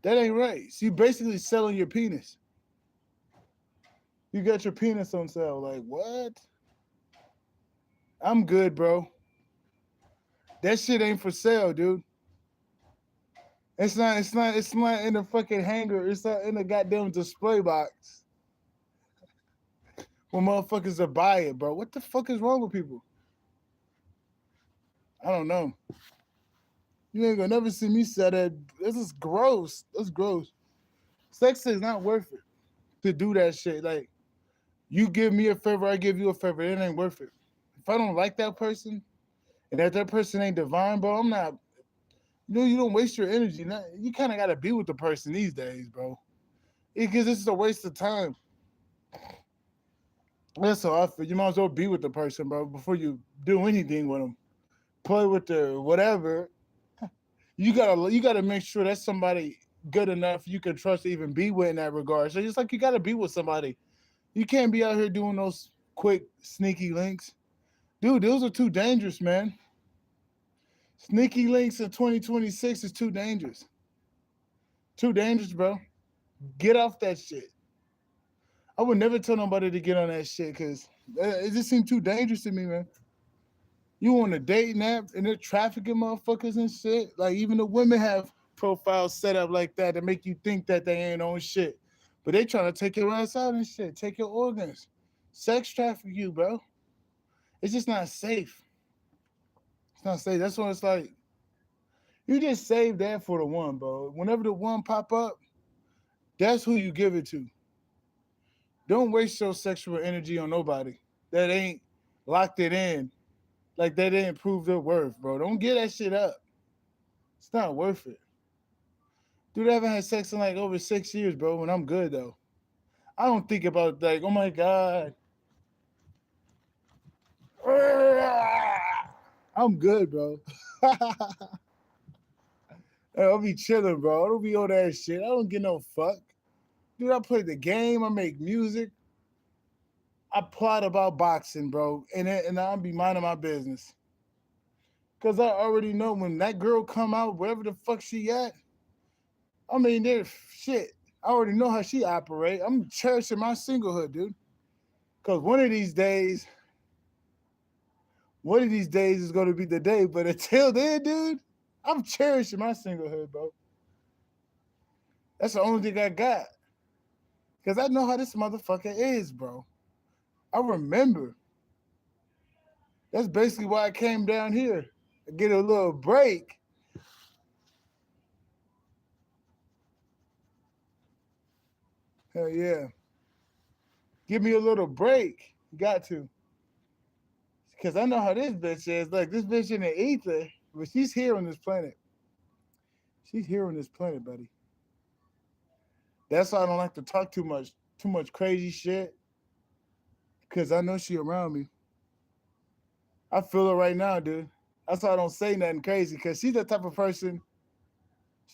that ain't right. So you basically selling your penis. You got your penis on sale. Like what? I'm good, bro. That shit ain't for sale, dude. It's not. It's not. It's not in the fucking hanger. It's not in the goddamn display box. When motherfuckers are buy it, bro. What the fuck is wrong with people? I don't know. You ain't gonna never see me say that. This is gross. That's gross. Sex is not worth it to do that shit. Like you give me a favor, I give you a favor. It ain't worth it. If I don't like that person and that person ain't divine, bro, I'm not. You don't waste your energy. You kind of gotta be with the person these days, bro. Because this is a waste of time. That's how I feel. You might as well be with the person, bro, before you do anything with them. Play with the whatever. You gotta make sure that's somebody good enough you can trust to even be with in that regard. So it's like you gotta be with somebody. You can't be out here doing those quick sneaky links, dude. Those are too dangerous, man. Sneaky links in 2026 is too dangerous. Too dangerous, bro. Get off that shit. I would never tell nobody to get on that shit because it just seemed too dangerous to me, man. You on a dating app and they're trafficking motherfuckers and shit. Like even the women have profiles set up like that to make you think that they ain't on shit. But they trying to take your ass out and shit, take your organs, sex traffic you, bro. It's just not safe. It's not safe. That's why it's like you just save that for the one, bro. Whenever the one pop up, that's who you give it to. Don't waste your sexual energy on nobody that ain't locked it in. Like they didn't prove their worth, bro. Don't get that shit up. It's not worth it. Dude, I haven't had sex in like over 6 years, bro, and I'm good though. I don't think about like, oh my God. I'm good, bro. I'll be chilling, bro. I don't be on that shit. I don't get no fuck. Dude, I play the game. I make music. I plot about boxing, bro, and I'll be minding my business. Cause I already know when that girl come out, wherever the fuck she at, I mean, there's shit. I already know how she operate. I'm cherishing my singlehood, dude. Cause one of these days is gonna be the day. But until then, dude, I'm cherishing my singlehood, bro. That's the only thing I got. Cause I know how this motherfucker is, bro. I remember. That's basically why I came down here to get a little break. Hell yeah. Give me a little break. You got to. Because I know how this bitch is. Like, this bitch in the ether, but she's here on this planet. She's here on this planet, buddy. That's why I don't like to talk too much crazy shit. Because I know she around me. I feel her right now, dude. That's why I don't say nothing crazy. Because she's the type of person,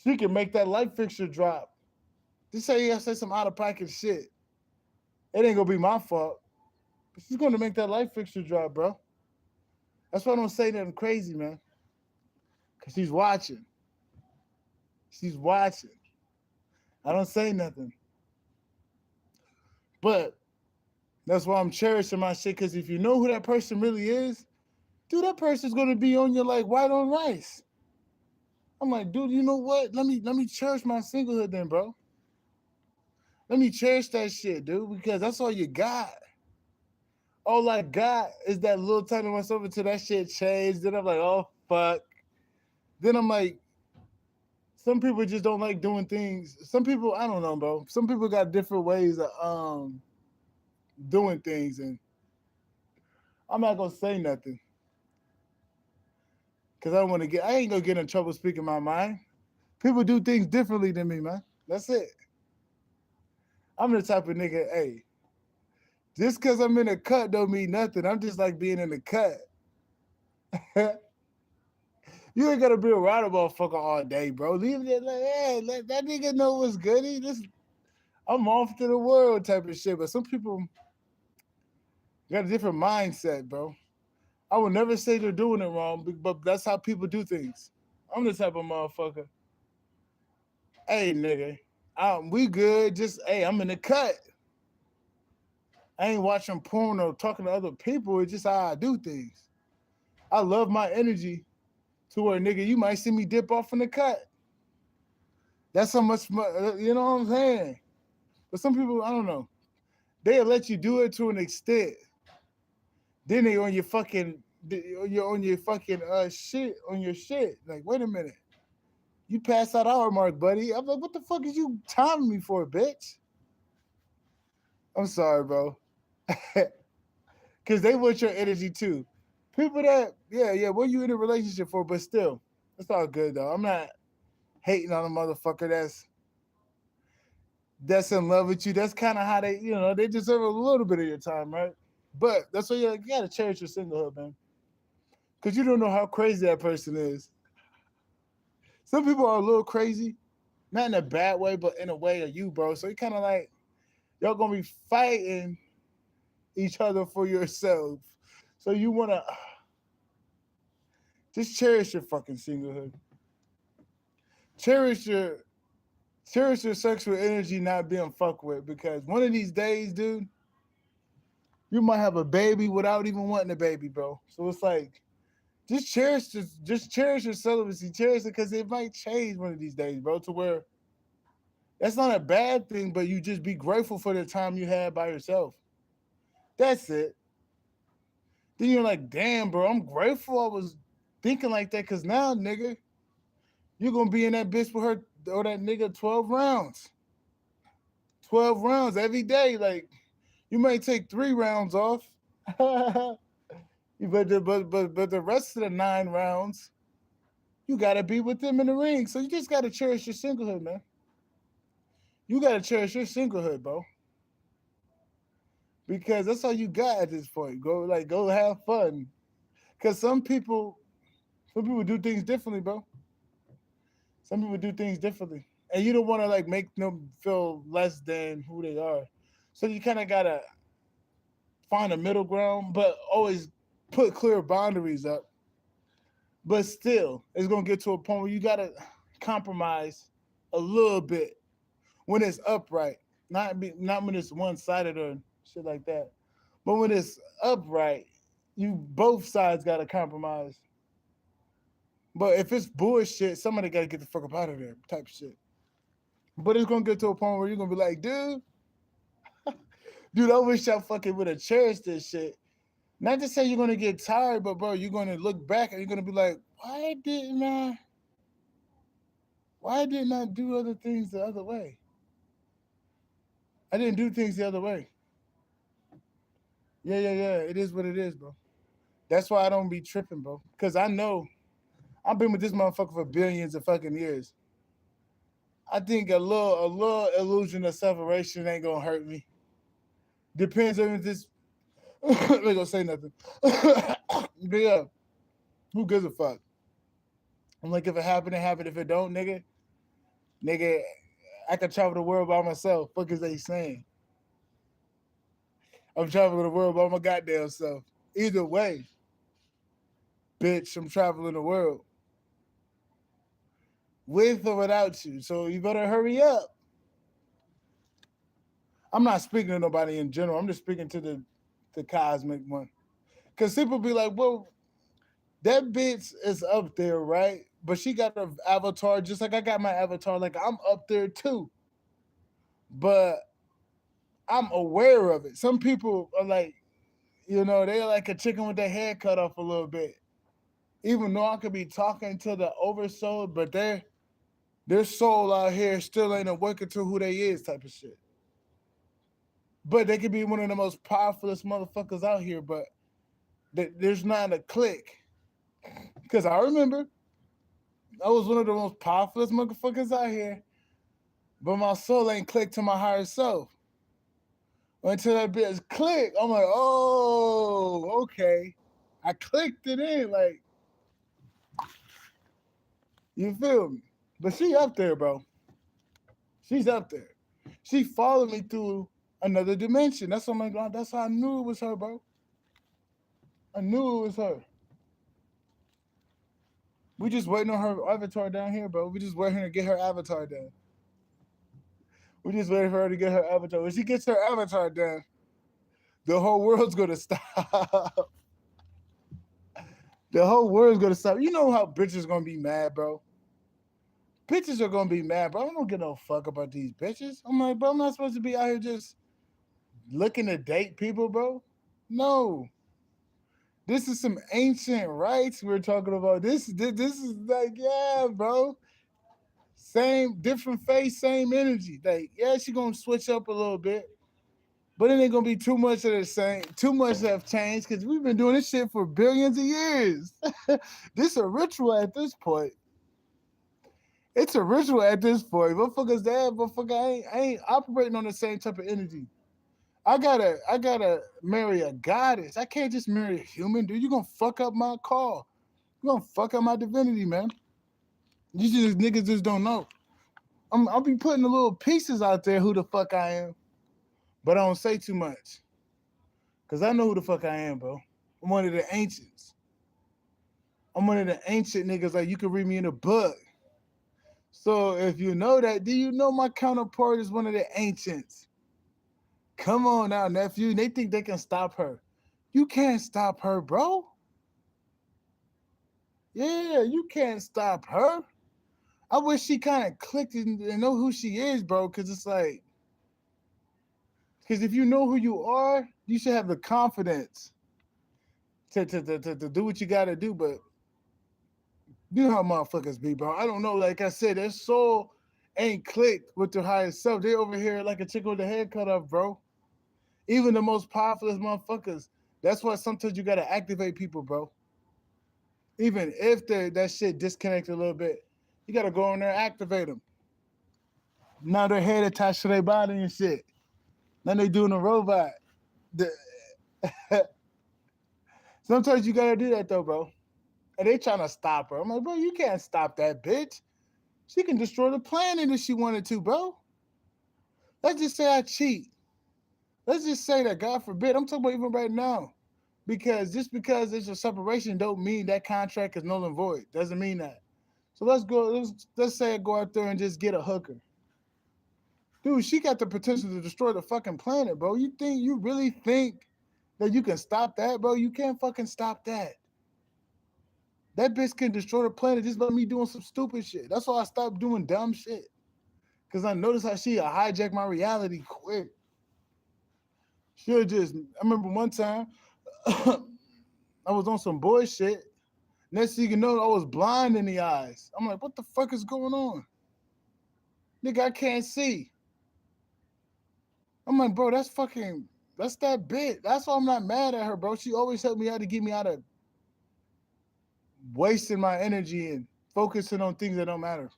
she can make that light fixture drop. Just say you say some out of pocket shit. It ain't gonna be my fault. But she's gonna make that light fixture drop, bro. That's why I don't say nothing crazy, man. Cause she's watching. She's watching. I don't say nothing. But that's why I'm cherishing my shit. Cause if you know who that person really is, dude, that person's gonna be on you like white on rice. I'm like, dude, you know what? Let me cherish my singlehood then, bro. Let me cherish that shit, dude, because that's all you got. All I got is that little time to myself until that shit changed. Then I'm like, oh fuck. Then I'm like, some people just don't like doing things. Some people, I don't know, bro. Some people got different ways of doing things, and I'm not gonna say nothing because I don't want to get. I ain't gonna get in trouble speaking my mind. People do things differently than me, man. That's it. I'm the type of nigga. Hey, just because I'm in a cut don't mean nothing. I'm just like being in the cut. You ain't gotta be around a motherfucker all day, bro. Leave it like, hey, let that nigga know what's good. I'm off to the world type of shit. But some people got a different mindset, bro. I would never say they're doing it wrong, but that's how people do things. I'm the type of motherfucker. Hey, nigga, we good. Just hey, I'm in the cut. I ain't watching porn or talking to other people. It's just how I do things. I love my energy to where nigga, you might see me dip off in the cut. That's how much, you know what I'm saying? But some people, I don't know. They'll let you do it to an extent. Then they on your fucking, you're on your fucking shit, on your shit. Like, wait a minute. You passed that hour mark, buddy. I'm like, what the fuck is you timing me for, bitch? I'm sorry, bro. Because they want your energy too. People that, yeah, what you in a relationship for, but still, it's all good though. I'm not hating on a motherfucker that's in love with you. That's kind of how they deserve a little bit of your time, right? But that's why you gotta cherish your singlehood, man. Because you don't know how crazy that person is. Some people are a little crazy, not in a bad way, but in a way of you, bro. So you kind of like, y'all gonna be fighting each other for yourself. So you wanna just cherish your fucking singlehood. Cherish your cherish your sexual energy not being fucked with because one of these days, dude, you might have a baby without even wanting a baby, bro. So it's like just cherish your celibacy, cherish it because it might change one of these days, bro. To where that's not a bad thing, but you just be grateful for the time you had by yourself. That's it. Then you're like, damn, bro, I'm grateful I was thinking like that because now, nigga, you're gonna be in that bitch with her or that nigga 12 rounds. 12 rounds every day. Like, you may take 3 rounds off. but the rest of the 9 rounds, you gotta be with them in the ring. So you just gotta cherish your singlehood, man. You gotta cherish your singlehood, bro. Because that's all you got at this point. Go have fun. Cause some people do things differently, bro. Some people do things differently. And you don't wanna like make them feel less than who they are. So you kinda gotta find a middle ground, but always put clear boundaries up. But still, it's gonna get to a point where you gotta compromise a little bit when it's upright. Not when it's one sided or shit like that. But when it's upright, you both sides gotta compromise. But if it's bullshit, somebody gotta get the fuck up out of there, type of shit. But it's gonna get to a point where you're gonna be like, dude, I wish I fucking would have cherished this shit. Not to say you're gonna get tired, but bro, you're gonna look back and you're gonna be like, why didn't I do other things the other way? I didn't do things the other way. Yeah. It is what it is, bro. That's why I don't be tripping, bro. Cause I know I've been with this motherfucker for billions of fucking years. I think a little illusion of separation ain't gonna hurt me. Depends on if this. They gonna say nothing. But yeah, who gives a fuck? I'm like, if it happened, it happened. If it don't, nigga, I could travel the world by myself. Fuck is they saying? I'm traveling the world by my goddamn self. Either way, bitch, I'm traveling the world with or without you. So you better hurry up. I'm not speaking to nobody in general. I'm just speaking to the cosmic one. Cause people be like, well, that bitch is up there, right? But she got an avatar just like I got my avatar. Like I'm up there too. But I'm aware of it. Some people are like, they're like a chicken with their head cut off a little bit. Even though I could be talking to the oversoul, but their soul out here still ain't awakened to who they is type of shit. But they could be one of the most powerfulest motherfuckers out here, but there's not a click. Because I remember I was one of the most powerfulest motherfuckers out here, but my soul ain't clicked to my higher self. Until that bitch clicked, I'm like, oh, okay. I clicked it in, like, you feel me? But she up there, bro. She's up there. She followed me through another dimension. That's what I'm like, that's how I knew it was her, bro. I knew it was her. We just waiting on her avatar down here, bro. We just waiting to get her avatar done. We just waiting for her to get her avatar. When she gets her avatar done, the whole world's gonna stop. The whole world's gonna stop. You know how bitches gonna be mad, bro? Bitches are gonna be mad, bro. I don't give no fuck about these bitches. I'm like, bro, I'm not supposed to be out here just looking to date people, bro. No. This is some ancient rites we're talking about. This is like, yeah, bro. Same, different face, same energy. Like, yeah, she gonna switch up a little bit. But it ain't gonna be too much of the same, too much have changed because we've been doing this shit for billions of years. This a ritual at this point. It's a ritual at this point. Motherfuckers that motherfucker I ain't operating on the same type of energy. I gotta marry a goddess. I can't just marry a human, dude. You gonna fuck up my call. You gonna fuck up my divinity, man. You just niggas just don't know. I'll be putting the little pieces out there who the fuck I am, but I don't say too much. Cause I know who the fuck I am, bro. I'm one of the ancients. I'm one of the ancient niggas like you can read me in a book. So if you know that, do you know my counterpart is one of the ancients? Come on now, nephew. They think they can stop her. You can't stop her, bro. Yeah, you can't stop her. I wish she kind of clicked and know who she is, bro. Cause it's like, cause if you know who you are, you should have the confidence to do what you gotta do. But you know how motherfuckers be, bro. I don't know. Like I said, their soul ain't clicked with their higher self. They over here like a chicken with the head cut off, bro. Even the most powerful motherfuckers. That's why sometimes you gotta activate people, bro. Even if that shit disconnected a little bit, you gotta go in there and activate them. Now their head attached to their body and shit. Now they doing a robot. The, sometimes you gotta do that though, bro. And they trying to stop her. I'm like, bro, you can't stop that bitch. She can destroy the planet if she wanted to, bro. Let's just say I cheat. Let's just say that, God forbid, I'm talking about even right now. because just because there's a separation don't mean that contract is null and void. Doesn't mean that. So let's go. Let's say I go out there and just get a hooker. Dude, she got the potential to destroy the fucking planet, bro. You really think that you can stop that, bro? You can't fucking stop that. That bitch can destroy the planet just by me doing some stupid shit. That's why I stopped doing dumb shit. Cause I noticed how she hijacked my reality quick. She'll just I remember one time I was on some bullshit. Next thing you know, I was blind in the eyes. I'm like, what the fuck is going on? Nigga, I can't see. I'm like, bro, that's that bit. That's why I'm not mad at her, bro. She always helped me out to get me out of wasting my energy and focusing on things that don't matter.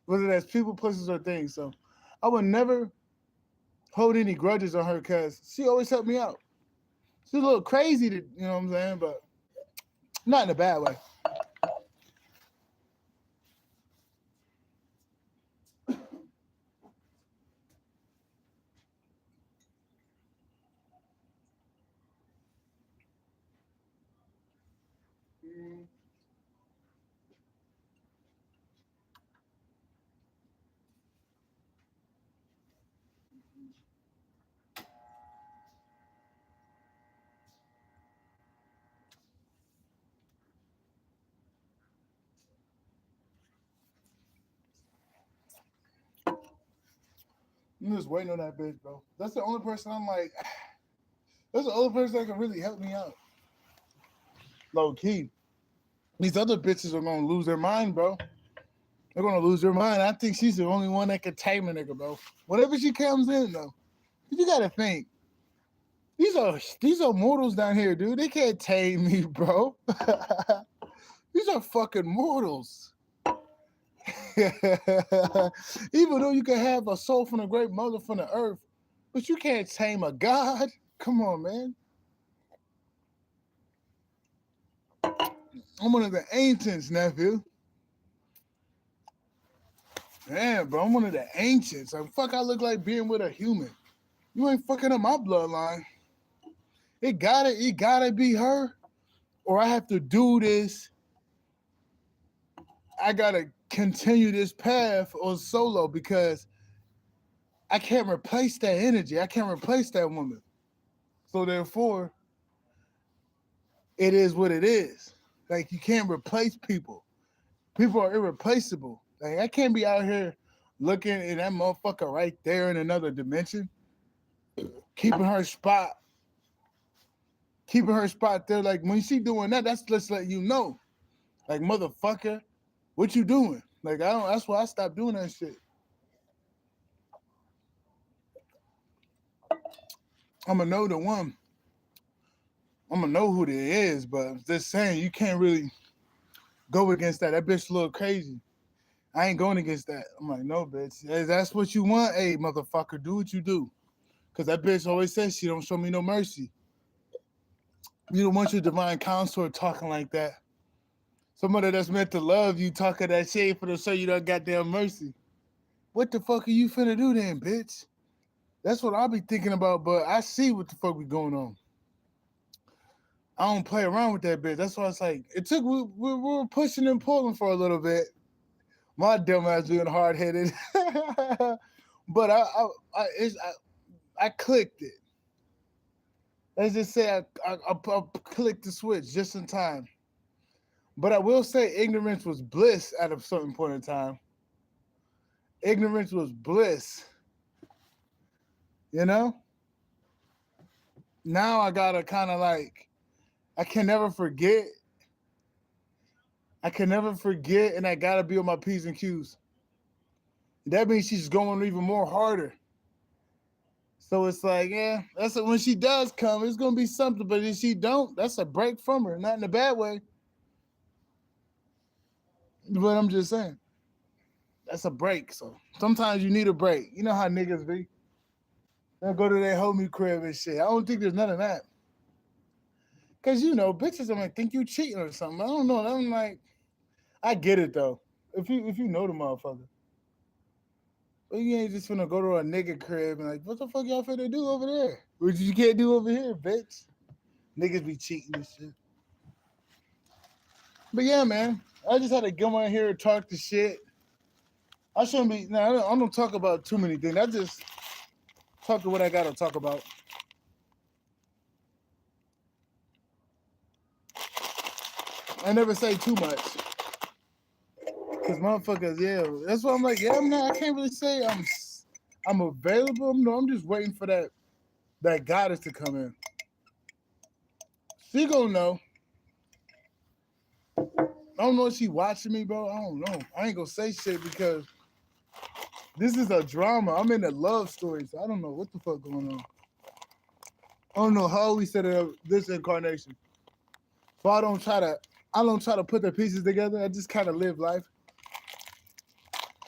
Whether that's people, places, or things. So I would never hold any grudges on her because she always helped me out. She's a little crazy, to, you know what I'm saying, but not in a bad way. I'm just waiting on that bitch, bro. That's the only person I'm like, that's the only person that can really help me out. Low key. These other bitches are gonna lose their mind, bro. They're gonna lose their mind. I think she's the only one that can tame a nigga, bro. Whenever she comes in, though, you gotta think. These are mortals down here, dude. They can't tame me, bro. These are fucking mortals. Even though you can have a soul from the great mother from the earth, but you can't tame a god. Come on, man. I'm one of the ancients, nephew. Damn, bro, I'm one of the ancients. Like, fuck, I look like being with a human. You ain't fucking up my bloodline. It gotta be her, or I have to do this. I gotta continue this path on solo because I can't replace that energy. I can't replace that woman. So therefore, it is what it is. Like you can't replace people. People are irreplaceable. Like I can't be out here looking at that motherfucker right there in another dimension, keeping her spot, keeping her spot there. Like when she doing that, that's just let you know, like motherfucker, what you doing? Like I don't. That's why I stopped doing that shit. I'ma know the one. I'ma know who it is, but I'm just saying you can't really go against that. That bitch a little crazy. I ain't going against that. I'm like, no, bitch. If that's what you want, hey, motherfucker, do what you do. Cause that bitch always says she don't show me no mercy. You don't want your divine consort talking like that. Somebody that's meant to love you talking that shit for to show you that goddamn mercy. What the fuck are you finna do then, bitch? That's what I'll be thinking about, but I see what the fuck be going on. I don't play around with that bitch. That's why it's like, it took, we were pushing and pulling for a little bit. My dumb ass being hard headed. But I clicked it. Let's just say I clicked the switch just in time. But I will say ignorance was bliss at a certain point in time. Ignorance was bliss. You know? Now I gotta kind of like, I can never forget. I can never forget, and I gotta be on my P's and Q's. That means she's going even more harder. So it's like, yeah, that's when she does come, it's gonna be something. But if she don't, that's a break from her. Not in a bad way. But I'm just saying, that's a break. So sometimes you need a break. You know how niggas be. They'll go to their homie crib and shit. I don't think there's none of that. Cause you know, bitches are gonna think you cheating or something. I don't know. I'm like, I get it though. If you know the motherfucker. But you ain't just finna go to a nigga crib and like, what the fuck y'all finna do over there? Which you can't do over here, bitch. Niggas be cheating and shit. But yeah, man, I just had to come on here and talk the shit. I shouldn't be. No, I don't talk about too many things. I just talk to what I gotta talk about. I never say too much. Cause motherfuckers, yeah, that's why I'm like, yeah, I'm not. I can't really say I'm available. No, I'm just waiting for that goddess to come in. She gonna know. I don't know if she watching me, bro. I don't know. I ain't gonna say shit because this is a drama. I'm in a love story, so I don't know what the fuck going on. I don't know how we set it up this incarnation. So I don't try to put the pieces together. I just kind of live life.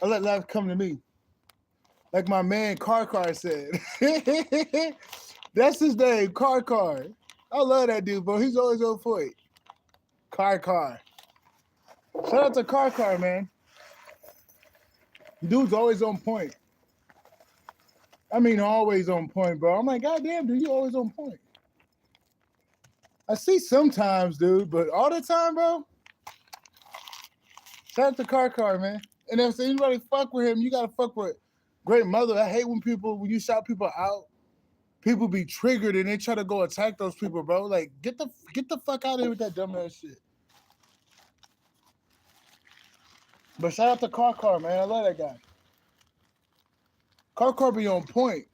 I let life come to me. Like my man Car said. That's his name, Car. I love that dude, bro. He's always on point. Car. Shout out to Car, man. Dude's always on point. I mean, always on point, bro. I'm like, goddamn, dude, you always on point. I see sometimes, dude, but all the time, bro. Shout out to Car, man. And if anybody fuck with him, you gotta fuck with Great Mother. I hate when you shout people out, people be triggered and they try to go attack those people, bro. Like, get the fuck out of here with that dumbass shit. But shout out to Car, man. I love that guy. Car be on point.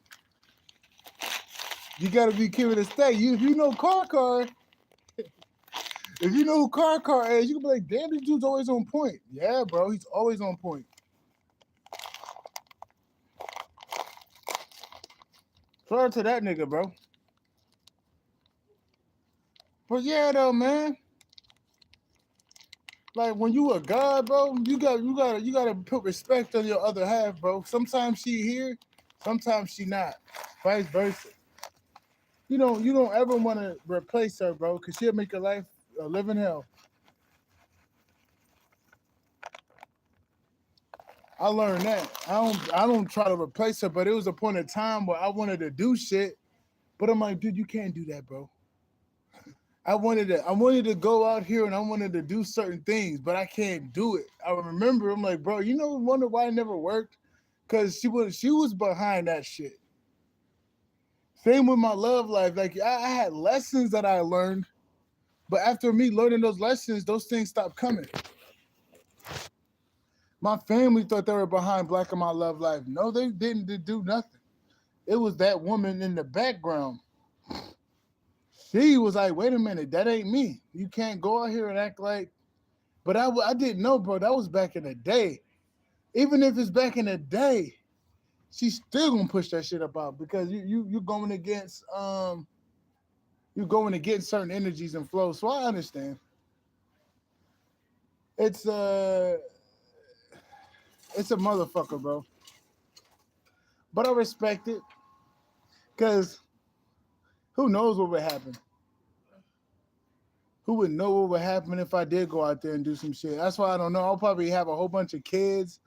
You gotta be keeping it stay. If you know Car, if you know who Car is, you can be like, damn, this dude's always on point. Yeah, bro, he's always on point. Shout out to that nigga, bro. But yeah, though, man. Like when you a god, bro, you gotta put respect on your other half, bro. Sometimes she here, sometimes she not. Vice versa. You don't ever want to replace her, bro, because she'll make your life a living hell. I learned that. I don't try to replace her, but it was a point in time where I wanted to do shit, but I'm like, dude, you can't do that, bro. I wanted to go out here and I wanted to do certain things, but I can't do it. I remember I'm like, bro, wonder why it never worked? Because she was behind that shit. Same with my love life. Like I had lessons that I learned, but after me learning those lessons, those things stopped coming. My family thought they were behind Black in my love life. No, they didn't do nothing. It was that woman in the background. She was like, wait a minute, that ain't me. You can't go out here and act like. But I didn't know, bro. That was back in the day. Even if it's back in the day, she's still gonna push that shit up out because you're going against certain energies and flows. So I understand. It's it's a motherfucker, bro. But I respect it because who knows what would happen? Who would know what would happen if I did go out there and do some shit? That's why I don't know. I'll probably have a whole bunch of kids,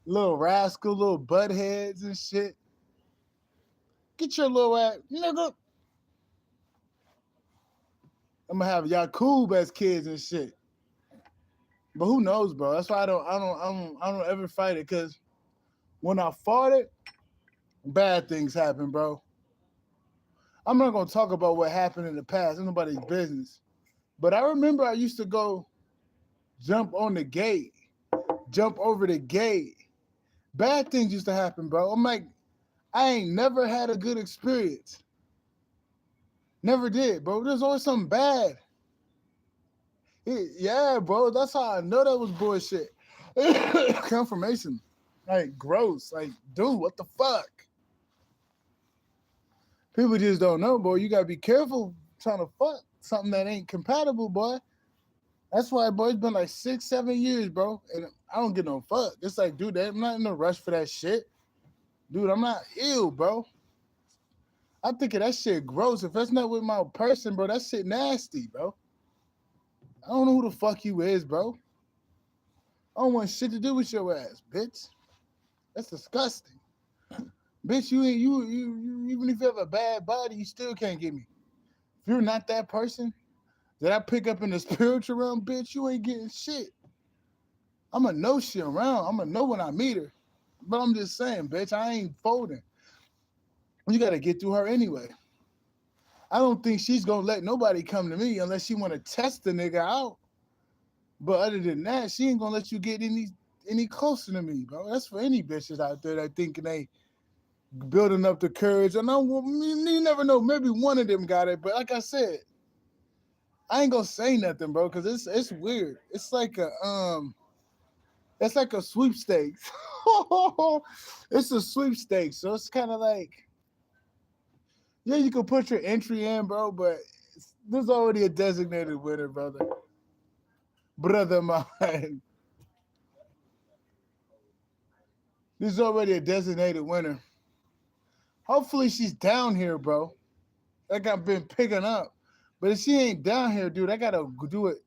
little rascal, little buttheads and shit. Get your little ass, nigga. I'm gonna have Yakub as kids and shit. But who knows, bro? That's why I don't ever fight it because when I fought it, bad things happen, bro. I'm not gonna talk about what happened in the past. It's nobody's business. But I remember I used to go jump on the gate, jump over the gate. Bad things used to happen, bro. I'm like, I ain't never had a good experience. Never did, bro. There's always something bad. Yeah, bro. That's how I know that was bullshit. Confirmation. Like, gross. Like, dude, what the fuck? People just don't know, boy. You gotta be careful trying to fuck something that ain't compatible, boy. That's why, boy, it's been like 6, 7 years, bro. And I don't get no fuck. It's like, dude, I'm not in a rush for that shit. Dude, I'm not ill, bro. I'm thinking that shit gross. If that's not with my person, bro, that shit nasty, bro. I don't know who the fuck you is, bro. I don't want shit to do with your ass, bitch. That's disgusting. Bitch, you even if you have a bad body, you still can't get me. If you're not that person that I pick up in the spiritual realm, bitch, you ain't getting shit. I'ma know she around. I'ma know when I meet her. But I'm just saying, bitch, I ain't folding. You gotta get through her anyway. I don't think she's gonna let nobody come to me unless she wanna test the nigga out. But other than that, she ain't gonna let you get any closer to me, bro. That's for any bitches out there that thinking they building up the courage. And you never know. Maybe one of them got it, but like I said, I ain't gonna say nothing, bro, because it's weird. It's like a sweepstakes. It's a sweepstakes, so it's kind of like, yeah, you can put your entry in, bro, but there's already a designated winner, brother mine. There's already a designated winner. Hopefully she's down here, bro. Like I've been picking up. But if she ain't down here, dude, I gotta do it.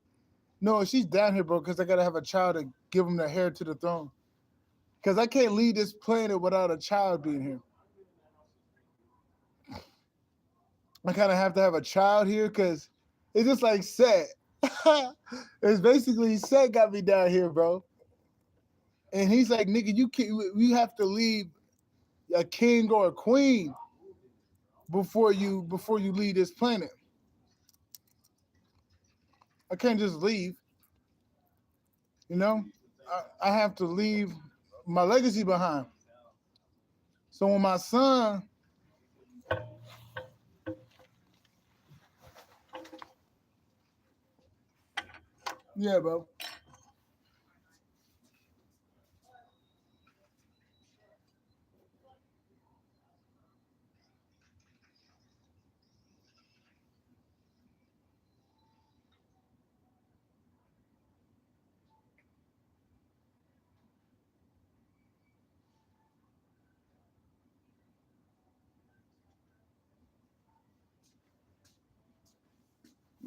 No, she's down here, bro, because I gotta have a child to give him the heir to the throne. Because I can't leave this planet without a child being here. I kind of have to have a child here because it's just like Set. It's basically Set got me down here, bro. And he's like, nigga, you have to leave a king or a queen before you leave this planet. I can't just leave, you know. I have to leave my legacy behind. So when my son, yeah, bro.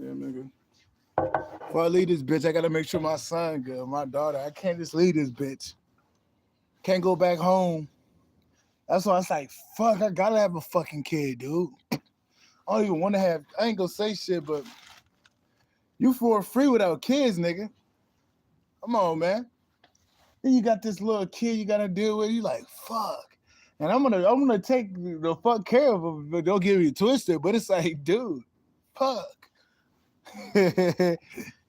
Yeah, nigga. Before I leave this bitch, I gotta make sure my son good, my daughter. I can't just leave this bitch. Can't go back home. That's why I was like, fuck, I gotta have a fucking kid, dude. I don't even want to have. I ain't gonna say shit, but you for free without kids, nigga. Come on, man. Then you got this little kid you gotta deal with. You like, fuck. And I'm gonna take the fuck care of him, but don't get me twisted. But it's like, dude, fuck.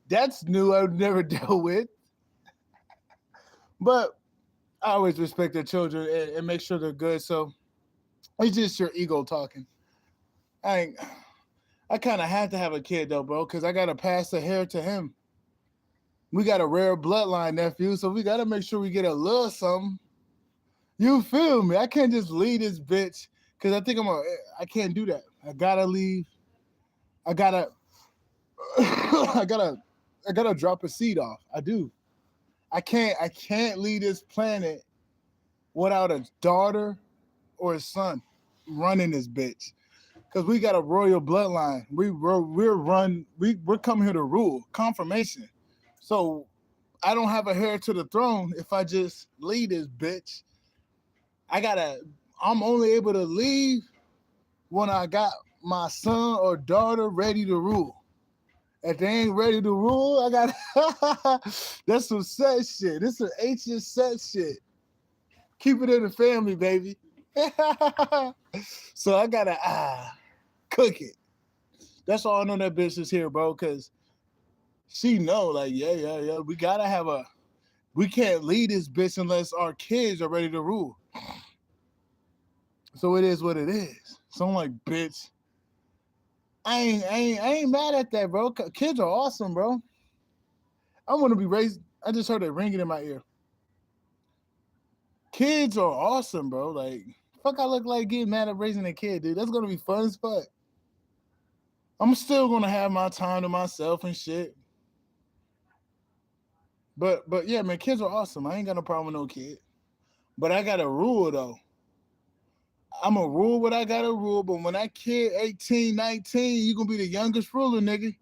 That's new. I've never dealt with. But I always respect their children and make sure they're good. So it's just your ego talking. I ain't, I kind of had to have a kid though, bro, because I gotta pass the hair to him. We got a rare bloodline, nephew, so we gotta make sure we get a little something. You feel me? I can't just leave this bitch because I think I can't do that. I gotta leave. I gotta. I gotta. I gotta drop a seed off. I do. I can't. I can't leave this planet without a daughter or a son running this bitch. Because we got a royal bloodline. We're coming here to rule. Confirmation. So I don't have a heir to the throne if I just leave this bitch. I'm only able to leave when I got my son or daughter ready to rule. If they ain't ready to rule, I got that's some set shit. This is some ancient set shit. Keep it in the family, baby. So I gotta cook it. That's all I know that bitch is here, bro, because she know, like, yeah. We gotta have we can't lead this bitch unless our kids are ready to rule. So it is what it is. So I'm like, bitch, I ain't mad at that, bro. Kids are awesome, bro. I want to be raised. I just heard it ringing in my ear. Kids are awesome, bro. Like, fuck, I look like getting mad at raising a kid, dude. That's gonna be fun as fuck. I'm still gonna have my time to myself and shit. But yeah, man, kids are awesome. I ain't got no problem with no kid. But I got a rule though. I'm a rule what I gotta rule, but when that kid 18, 19, you gonna be the youngest ruler, nigga.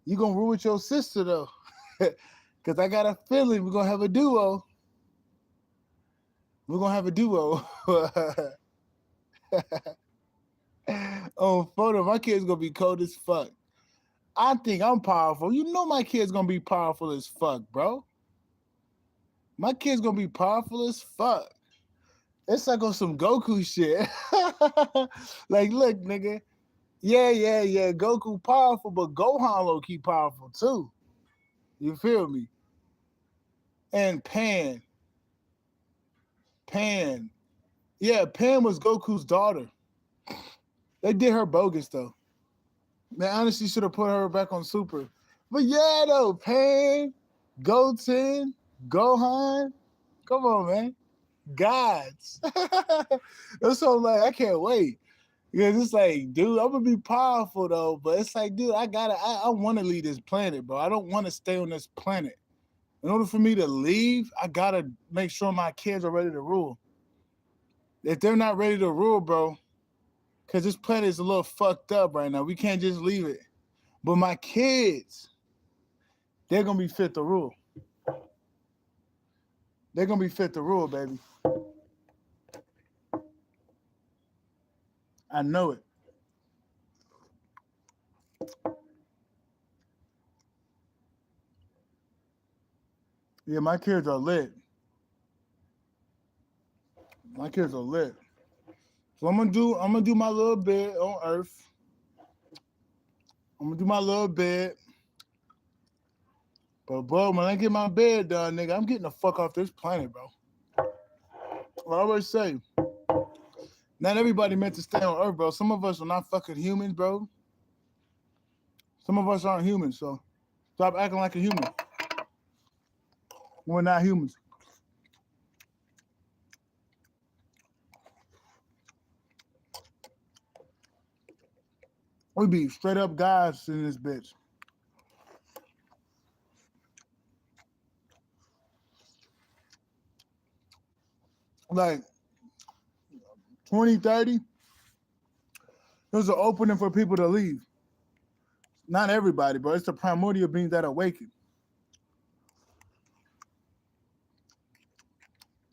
You gonna rule with your sister though. Cause I got a feeling we're gonna have a duo. We're gonna have a duo. On photo, my kid's gonna be cold as fuck. I think I'm powerful. You know my kid's gonna be powerful as fuck, bro. My kid's gonna be powerful as fuck. It's like on some Goku shit. Like, look, nigga. Yeah. Goku powerful, but Gohan low key powerful too. You feel me? And Pan. Yeah, Pan was Goku's daughter. They did her bogus though. Man, honestly, should have put her back on Super. But yeah, though, Pan, Goten, Gohan. Come on, man. Gods. That's so like I can't wait. Because it's like, dude, I'm gonna be powerful though. But it's like, dude, I wanna leave this planet, bro. I don't wanna stay on this planet. In order for me to leave, I gotta make sure my kids are ready to rule. If they're not ready to rule, bro, because this planet is a little fucked up right now. We can't just leave it. But my kids, they're gonna be fit to rule. They're gonna be fit to rule, baby. I know it. Yeah, my kids are lit. My kids are lit. So I'm gonna do my little bit on Earth. I'm gonna do my little bit. But bro, when I get my bed done, nigga, I'm getting the fuck off this planet, bro. I always say, not everybody meant to stay on Earth, bro. Some of us are not fucking humans, bro. Some of us aren't humans, so stop acting like a human. We're not humans. We be straight up guys in this bitch. Like 2030, there's an opening for people to leave. Not everybody, bro. It's the primordial beings that awaken.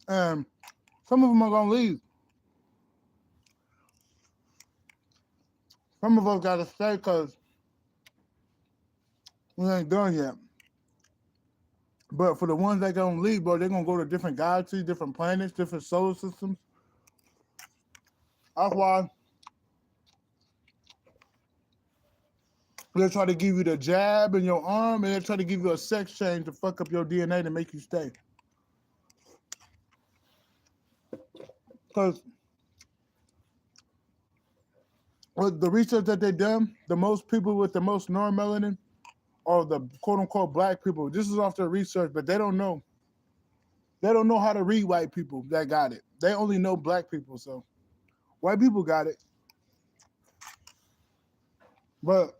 And some of them are gonna leave. Some of us gotta stay because we ain't done yet. But for the ones that gonna leave, bro, they're gonna go to different galaxies, different planets, different solar systems. That's why they try to give you the jab in your arm and they try to give you a sex change to fuck up your DNA to make you stay. Because with the research that they done, the most people with the most neuromelanin are the quote unquote black people. This is off their research, but they don't know. They don't know how to read white people that got it. They only know black people. So white people got it. But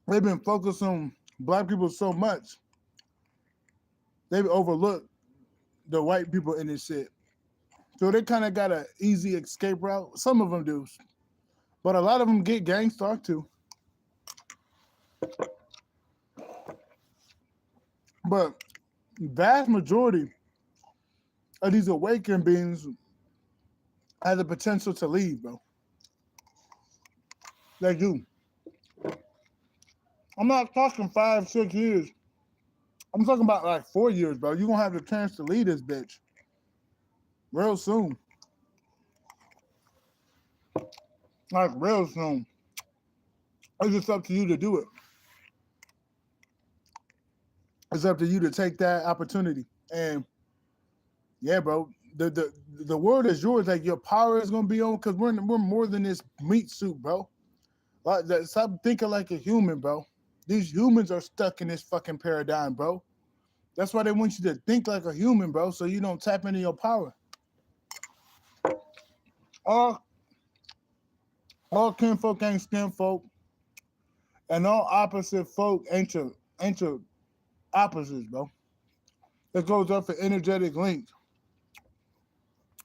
they've been focused on black people so much, they've overlooked the white people in this shit. So they kind of got an easy escape route. Some of them do. But a lot of them get gang stalked too. But vast majority of these awakened beings have the potential to leave, bro. They do. I'm not talking 5, 6 years. I'm talking about like 4 years, bro. You're gonna have the chance to leave this bitch real soon. Like real soon. It's just up to you to do it. It's up to you to take that opportunity. And yeah, bro, the world is yours. Like your power is gonna be on because we're more than this meat suit, bro. Like, stop thinking like a human, bro. These humans are stuck in this fucking paradigm, bro. That's why they want you to think like a human, bro, so you don't tap into your power. All kinfolk ain't skinfolk, and all opposite folk ain't your opposites, bro. It goes up for energetic links.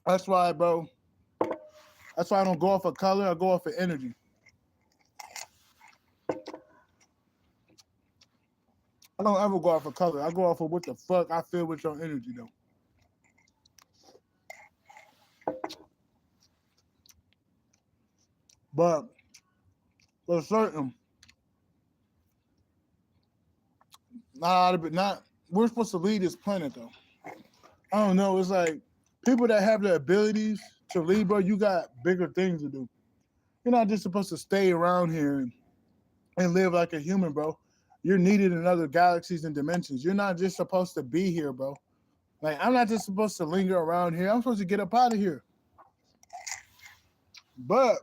That's why, bro. That's why I don't go off of color. I go off of energy. I don't ever go off of color. I go off of what the fuck I feel with your energy, though. But for certain, not we're supposed to lead this planet though. I don't know. It's like people that have the abilities to lead, bro. You got bigger things to do. You're not just supposed to stay around here and live like a human, bro. You're needed in other galaxies and dimensions. You're not just supposed to be here, bro. Like I'm not just supposed to linger around here. I'm supposed to get up out of here. But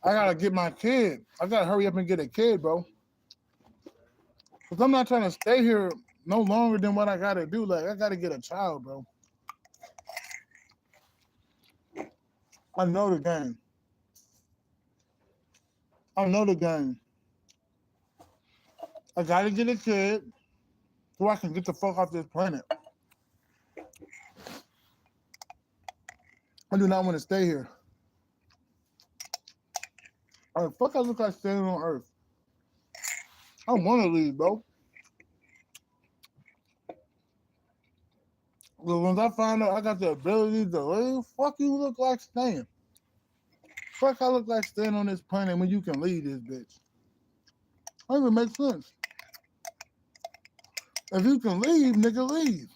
I gotta get my kid. I gotta hurry up and get a kid, bro. Cause I'm not trying to stay here no longer than what I gotta do. Like I gotta get a child, bro. I know the game. I know the game. I gotta get a kid so I can get the fuck off this planet. I do not want to stay here. Fuck I look like staying on Earth. I want to leave, bro. But once I find out I got the ability to leave, fuck you look like staying. Fuck I look like staying on this planet when you can leave this bitch. That even makes sense. If you can leave, nigga, leave.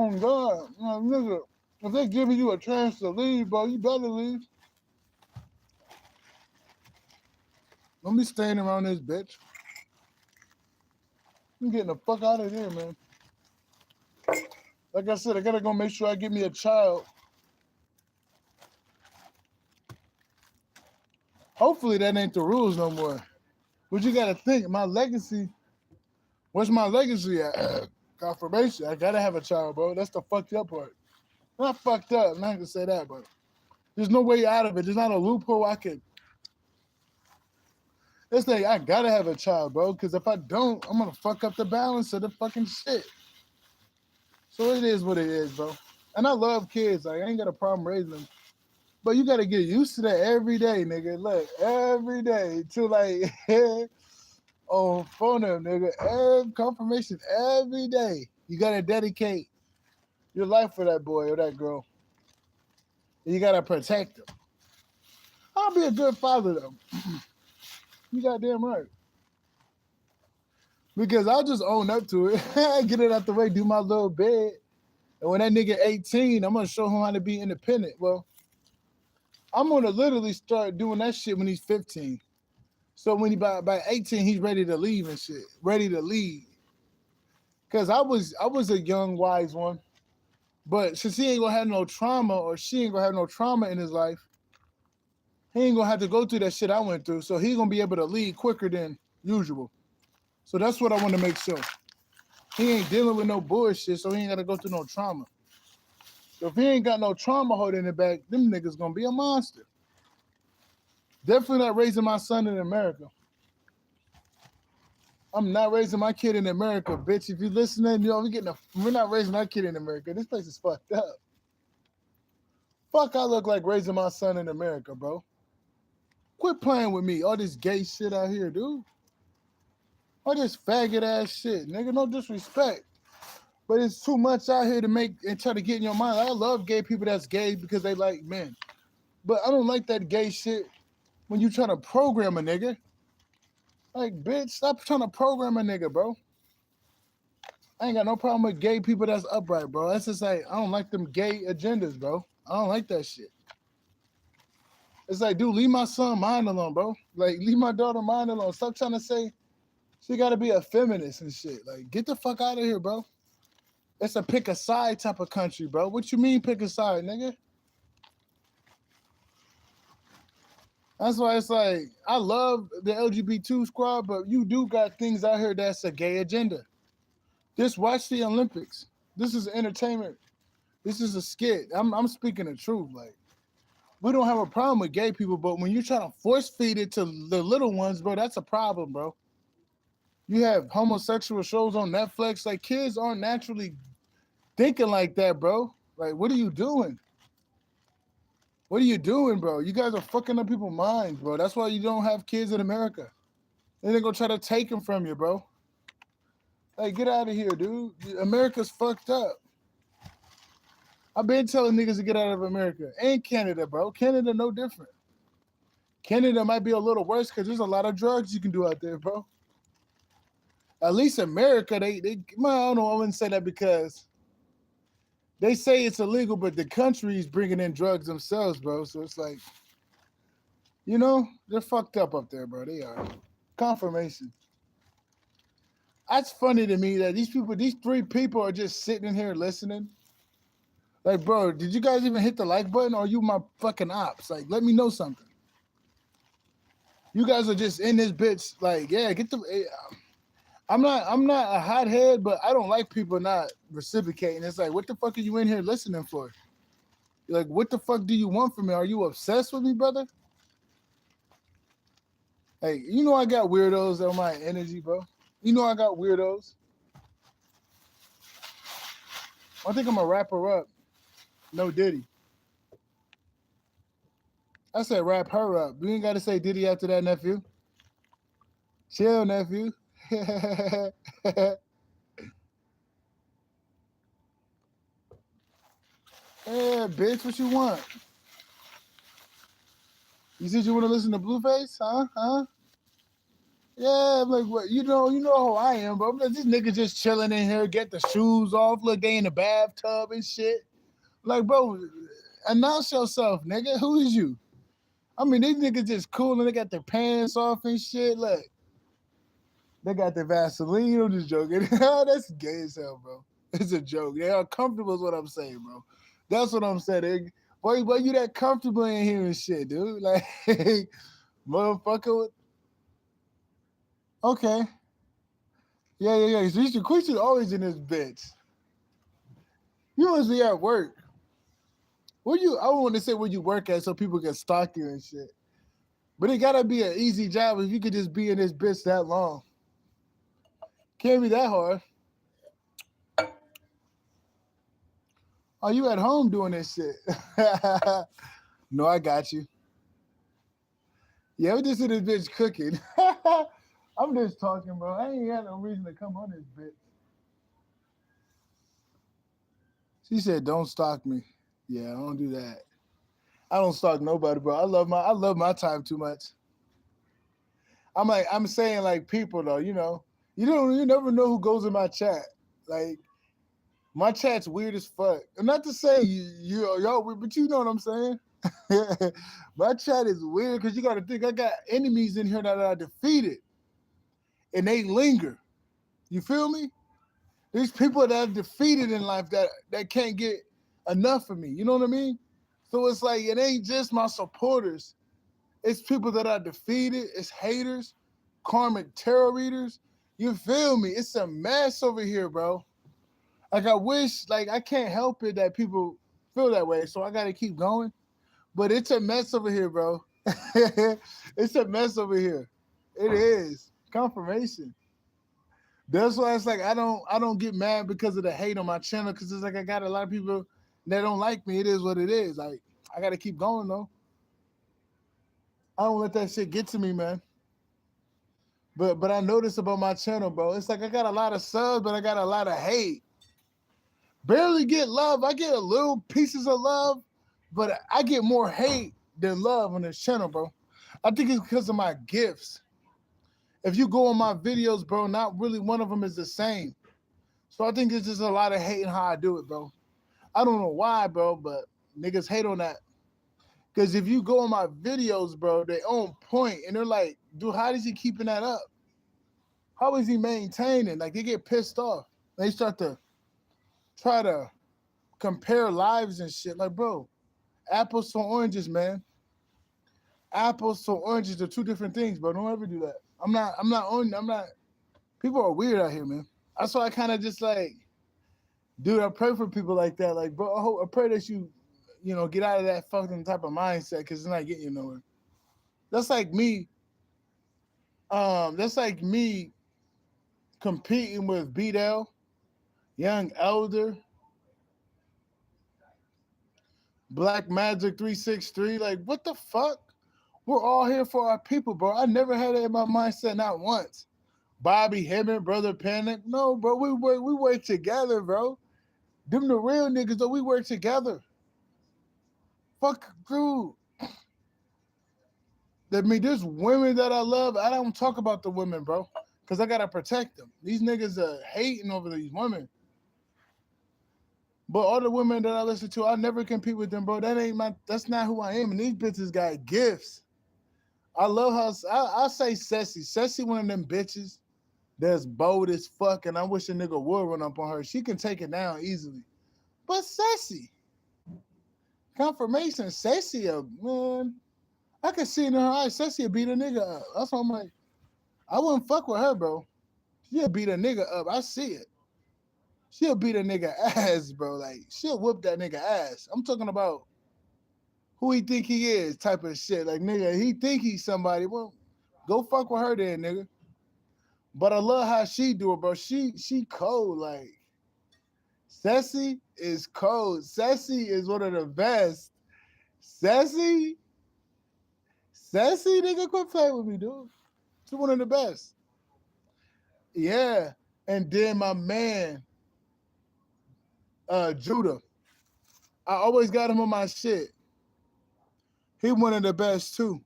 Oh God, nigga, if they giving you a chance to leave, bro, you better leave. Don't be staying around this bitch. I'm getting the fuck out of here, man. Like I said, I gotta go make sure I get me a child. Hopefully that ain't the rules no more. But you gotta think, my legacy, what's my legacy at? Confirmation. I gotta have a child, bro. That's the fucked up part. Not fucked up, I'm not gonna say that, but there's no way out of it. There's not a loophole I could. It's like I gotta have a child, bro, because if I don't, I'm gonna fuck up the balance of the fucking shit. So it is what it is, bro. And I love kids. Like I ain't got a problem raising them. But you gotta get used to that every day, nigga. Look, every day to like on phone them, nigga. Every confirmation every day. You gotta dedicate your life for that boy or that girl. You gotta protect them. I'll be a good father though. You goddamn right. Because I'll just own up to it. Get it out the way, do my little bed. And when that nigga 18, I'm gonna show him how to be independent. Well, I'm gonna literally start doing that shit when he's 15. So when he by 18, he's ready to leave and shit. Ready to leave. Cause I was a young, wise one. But since he ain't gonna have no trauma or she ain't gonna have no trauma in his life, he ain't gonna have to go through that shit I went through. So he's gonna be able to lead quicker than usual. So that's what I want to make sure. He ain't dealing with no bullshit, so he ain't gotta go through no trauma. So if he ain't got no trauma holding it back, them niggas gonna be a monster. Definitely not raising my son in America. I'm not raising my kid in America, bitch. If you listening, we're not raising our kid in America. This place is fucked up. Fuck, I look like raising my son in America, bro. Quit playing with me. All this gay shit out here, dude. All this faggot ass shit, nigga. No disrespect. But it's too much out here to make and try to get in your mind. I love gay people that's gay because they like men. But I don't like that gay shit when you trying to program a nigga. Like, bitch, stop trying to program a nigga, bro. I ain't got no problem with gay people that's upright, bro. That's just like, I don't like them gay agendas, bro. I don't like that shit. It's like, dude, leave my son mind alone, bro. Like, leave my daughter mind alone. Stop trying to say she got to be a feminist and shit. Like, get the fuck out of here, bro. It's a pick a side type of country, bro. What you mean pick a side, nigga? That's why it's like, I love the LGBT squad, but you do got things out here that's a gay agenda. Just watch the Olympics. This is entertainment. This is a skit. I'm speaking the truth. Like, we don't have a problem with gay people, but when you're trying to force feed it to the little ones, bro, that's a problem, bro. You have homosexual shows on Netflix. Like, kids aren't naturally thinking like that, bro. Like, what are you doing? What are you doing, bro? You guys are fucking up people's minds, bro. That's why you don't have kids in America. Then they're gonna try to take them from you, bro. Like, get out of here, dude. America's fucked up. I've been telling niggas to get out of America and Canada, bro. Canada no different. Canada might be a little worse because there's a lot of drugs you can do out there, bro. At least America, well, I don't know. I wouldn't say that because they say it's illegal, but the country's bringing in drugs themselves, bro. So it's like, they're fucked up there, bro. They are. Confirmation. That's funny to me that these three people are just sitting in here listening. Like, bro, did you guys even hit the like button or are you my fucking ops? Like, let me know something. You guys are just in this bitch, like, yeah, get the. I'm not a hothead, but I don't like people not reciprocating. It's like, what the fuck are you in here listening for? Like, what the fuck do you want from me? Are you obsessed with me, brother? Hey, I got weirdos on my energy, bro. I got weirdos. I think I'm gonna wrap her up. No Diddy. I said wrap her up. We ain't gotta say Diddy after that, nephew. Chill, nephew. Yeah, bitch, what you want? You said you want to listen to Blueface, huh? Huh? Yeah, I'm like, what? You know how I am, bro. This nigga just chilling in here, get the shoes off, look, they in the bathtub and shit. Like, bro, announce yourself, nigga. Who is you? I mean, these niggas just cool and they got their pants off and shit. Look, they got their Vaseline. I'm just joking. That's gay as hell, bro. It's a joke. They are comfortable is what I'm saying, bro. That's what I'm saying. Boy, you that comfortable in here and shit, dude. Like, motherfucker. Okay. Yeah. So you should always in this bitch. You must be at work. I want to say where you work at so people can stalk you and shit. But it gotta be an easy job if you could just be in this bitch that long. Can't be that hard. Oh, you at home doing this shit. No, I got you. Yeah, we just in this bitch cooking. I'm just talking, bro. I ain't got no reason to come on this bitch. She said, "Don't stalk me." Yeah, I don't do that. I don't stalk nobody, bro. I love my time too much. I'm saying like people though, you never know who goes in my chat. Like my chat's weird as fuck. And not to say y'all weird, but you know what I'm saying. My chat is weird because you got to think I got enemies in here that I defeated, and they linger. You feel me? There's people that I've defeated in life that can't get enough of me. You know what I mean? So it's like it ain't just my supporters. It's people that I defeated. It's haters, karmic tarot readers. You feel me? It's a mess over here, bro. Like I wish, like I can't help it that people feel that way. So I gotta keep going. But it's a mess over here, bro. It's a mess over here. It is. Confirmation. That's why it's like I don't get mad because of the hate on my channel because it's like I got a lot of people that don't like me. It is what it is. Like I gotta keep going though. I don't let that shit get to me, man. But I noticed about my channel, bro. It's like I got a lot of subs, but I got a lot of hate. Barely get love. I get a little pieces of love, but I get more hate than love on this channel, bro. I think it's because of my gifts. If you go on my videos, bro, not really one of them is the same. So I think it's just a lot of hate in how I do it, bro. I don't know why, bro, but niggas hate on that. Because if you go on my videos, bro, they on point, and they're like, dude, how is he keeping that up? How is he maintaining? Like, they get pissed off. They start to try to compare lives and shit. Like, bro, apples to oranges, man. Apples to oranges are two different things, bro. Don't ever do that. I'm not. People are weird out here, man. That's why I kind of just like, dude, I pray for people like that. Like, bro, I pray that get out of that fucking type of mindset because it's not getting you nowhere. That's like me. That's like me competing with B-Dell, Young Elder, Black Magic 363. Like, what the fuck? We're all here for our people, bro. I never had it in my mindset, not once. Bobby Hemmett, Brother Panic. No, bro, we work together, bro. Them the real niggas though. We work together. Fuck, dude. I mean, there's women that I love. I don't talk about the women, bro, because I gotta protect them. These niggas are hating over these women. But all the women that I listen to, I never compete with them, bro. That ain't my. That's not who I am. And these bitches got gifts. I love how I say Ceci. Ceci, one of them bitches that's bold as fuck, and I wish a nigga would run up on her. She can take it down easily. But Ceci, confirmation, Ceci, man, I can see in her eyes, Ceci beat a nigga up. That's why I'm like, I wouldn't fuck with her, bro. She'll beat a nigga up. I see it. She'll beat a nigga ass, bro. Like, she'll whoop that nigga ass. I'm talking about who he think he is type of shit. Like, nigga, he think he's somebody. Well, go fuck with her then, nigga. But I love how she do it, bro. She cold. Like, Ceci is cold. Ceci is one of the best. Ceci, nigga, quit playing with me, dude. She's one of the best. Yeah. And then my man, Judah. I always got him on my shit. He one of the best too.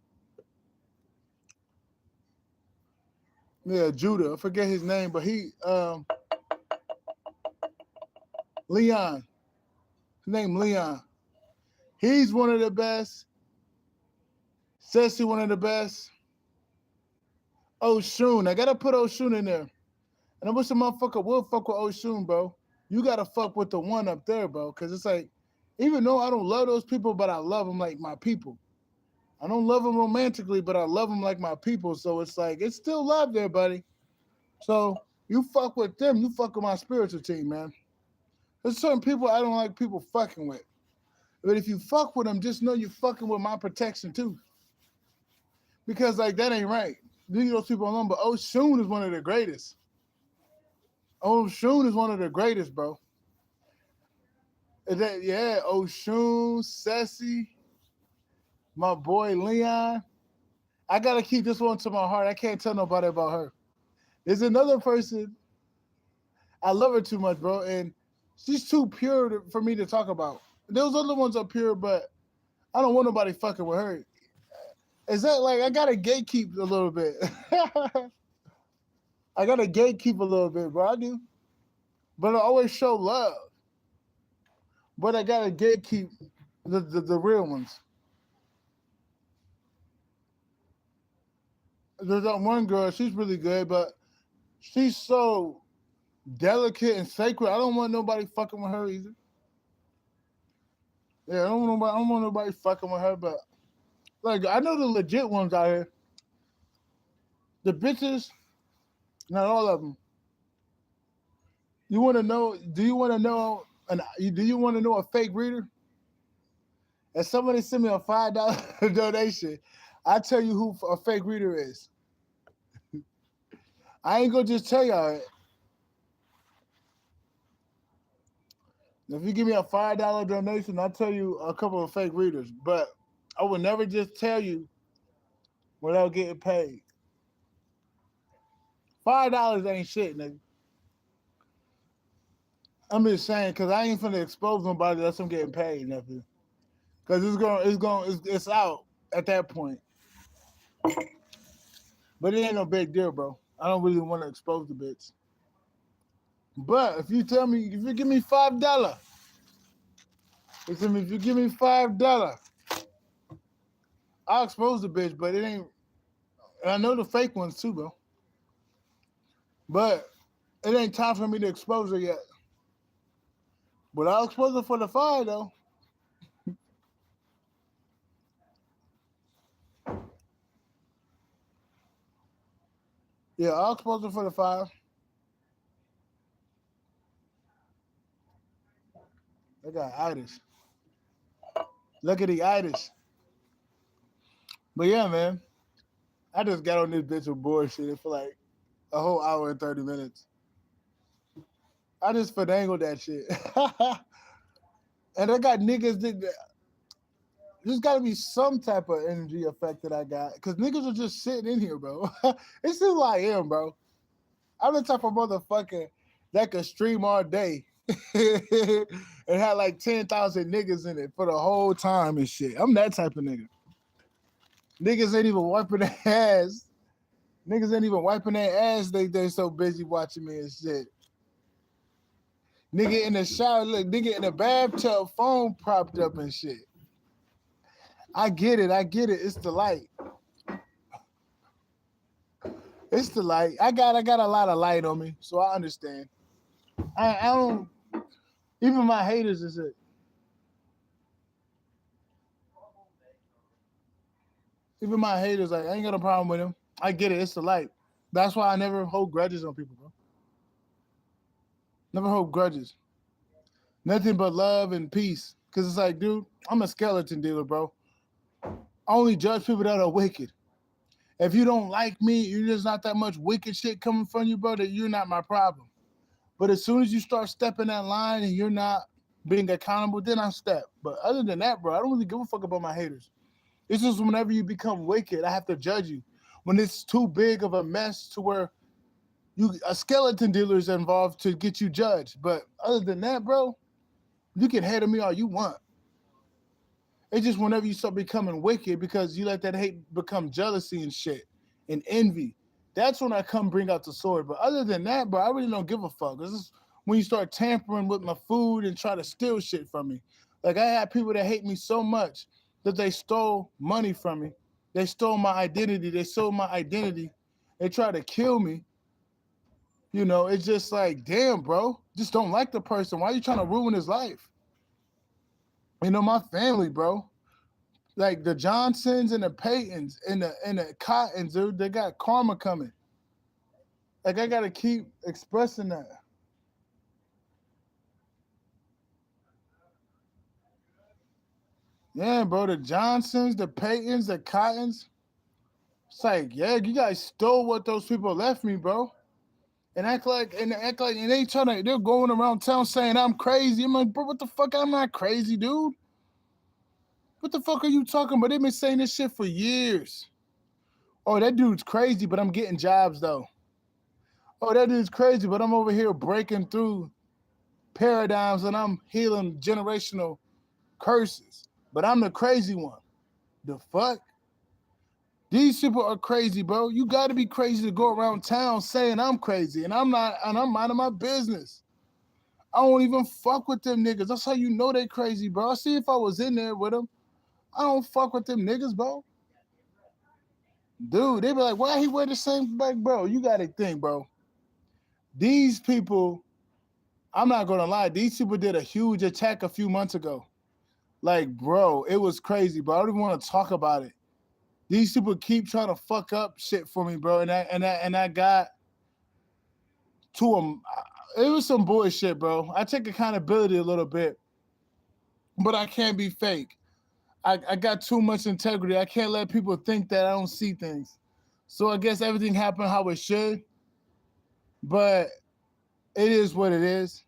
Yeah, Judah. I forget his name, but he Leon. His name Leon. He's one of the best. Ceci one of the best. Oshun. I gotta put Oshun in there. And I wish a motherfucker would fuck with Oshun, bro. You gotta fuck with the one up there, bro. Cause it's like, even though I don't love those people, but I love them like my people. I don't love them romantically, but I love them like my people. So it's like, it's still love there, buddy. So you fuck with them, you fuck with my spiritual team, man. There's certain people I don't like people fucking with. But if you fuck with them, just know you're fucking with my protection too. Because like that ain't right. Leave those people alone. But Oshun is one of the greatest. Oshun is one of the greatest, bro. Yeah, Oshun, Ceci, my boy Leon. I gotta keep this one to my heart. I can't tell nobody about her. There's another person. I love her too much, bro, and she's too pure for me to talk about. Those other ones are pure, but I don't want nobody fucking with her. Is that like I gotta gatekeep a little bit? I gotta gatekeep a little bit, bro. I do, but I always show love. But I gotta gatekeep the real ones. There's that one girl. She's really good, but she's so delicate and sacred. I don't want nobody fucking with her either. Yeah, I don't want nobody fucking with her. But like, I know the legit ones out here. The bitches, not all of them. You want to know? Do you want to know? Do you want to know a fake reader? If somebody send me a $5 donation, I tell you who a fake reader is. I ain't gonna just tell y'all. If you give me a $5 donation, I'll tell you a couple of fake readers. But I would never just tell you without getting paid. $5 ain't shit, nigga. I'm just saying, cause I ain't finna expose nobody unless I'm getting paid, nephew. Cause it's out at that point. But it ain't no big deal, bro. I don't really want to expose the bitch. But if you tell me, if you give me $5, if you give me $5, I'll expose the bitch. But it ain't. And I know the fake ones too, bro. But it ain't time for me to expose her yet. But I'll expose her for the $5 though. Yeah, I'll expose her for the $5. I got itis. Look at the itis. But yeah, man. I just got on this bitch with bullshit for like a whole hour and 30 minutes. I just finagled that shit. And I got niggas that there's got to be some type of energy effect that I got because niggas are just sitting in here, bro. This is who I am, bro. I'm the type of motherfucker that could stream all day and had like 10,000 niggas in it for the whole time and shit. I'm that type of nigga. Niggas ain't even wiping their ass. Niggas ain't even wiping their ass. They so busy watching me and shit. Nigga in the shower, look, nigga in the bathtub, phone propped up and shit. I get it. I get it. It's the light. It's the light. I got a lot of light on me, so I understand. I don't. Even my haters is it. Even my haters, like I ain't got a problem with them. I get it. It's the light. That's why I never hold grudges on people, bro. Never hold grudges. Nothing but love and peace. Cause it's like, dude, I'm a skeleton dealer, bro. I only judge people that are wicked. If you don't like me, you're just not that much wicked shit coming from you, bro, that you're not my problem. But as soon as you start stepping that line and you're not being accountable, then I step. But other than that, bro, I don't really give a fuck about my haters. It's just whenever you become wicked, I have to judge you. When it's too big of a mess to where you a skeleton dealer is involved to get you judged. But other than that, bro, you can hate on me all you want. It's just whenever you start becoming wicked because you let that hate become jealousy and shit and envy. That's when I come bring out the sword. But other than that, bro, I really don't give a fuck. This is when you start tampering with my food and try to steal shit from me. Like I had people that hate me so much that they stole money from me. They stole my identity. They sold my identity. They tried to kill me. You know, it's just like, damn, bro. Just don't like the person. Why are you trying to ruin his life? You know, my family, bro. Like the Johnsons and the Paytons and the Cottons, dude, they got karma coming. Like I gotta keep expressing that. Yeah, bro, the Johnsons, the Paytons, the Cottons. It's like, yeah, you guys stole what those people left me, bro. And they trying to they're going around town saying I'm crazy. I'm like, bro, what the fuck? I'm not crazy, dude. What the fuck are you talking about? They've been saying this shit for years. Oh, that dude's crazy, but I'm getting jobs though. Oh, that dude's crazy, but I'm over here breaking through paradigms and I'm healing generational curses. But I'm the crazy one. The fuck? These people are crazy, bro. You gotta be crazy to go around town saying I'm crazy. And I'm not, and I'm minding my business. I don't even fuck with them niggas. That's how you know they crazy, bro. I see if I was in there with them. I don't fuck with them niggas, bro. Dude, they be like, why he wear the same like, bro? You gotta think, bro. These people, I'm not gonna lie, these people did a huge attack a few months ago. Like, bro, it was crazy, bro. I don't even want to talk about it. These people keep trying to fuck up shit for me, bro. And I got to them. It was some bullshit, bro. I take accountability a little bit, but I can't be fake. I got too much integrity. I can't let people think that I don't see things. So I guess everything happened how it should, but it is what it is.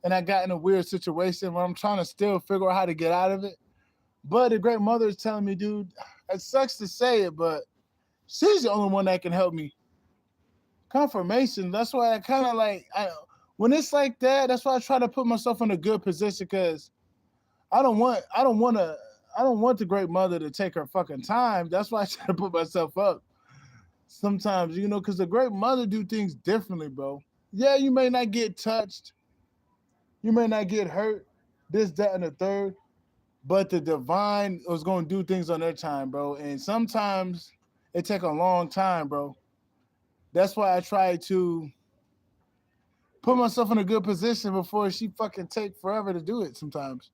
And I got in a weird situation where I'm trying to still figure out how to get out of it. But the great mother is telling me, dude, it sucks to say it, but she's the only one that can help me. Confirmation. That's why I kind of like, when it's like that, that's why I try to put myself in a good position because I don't want the great mother to take her fucking time. That's why I try to put myself up sometimes, you know, because the great mother do things differently, bro. Yeah, you may not get touched, you may not get hurt, this, that, and the third, but the divine was going to do things on their time, bro. And sometimes it take a long time, bro. That's why I try to put myself in a good position before she fucking take forever to do it sometimes.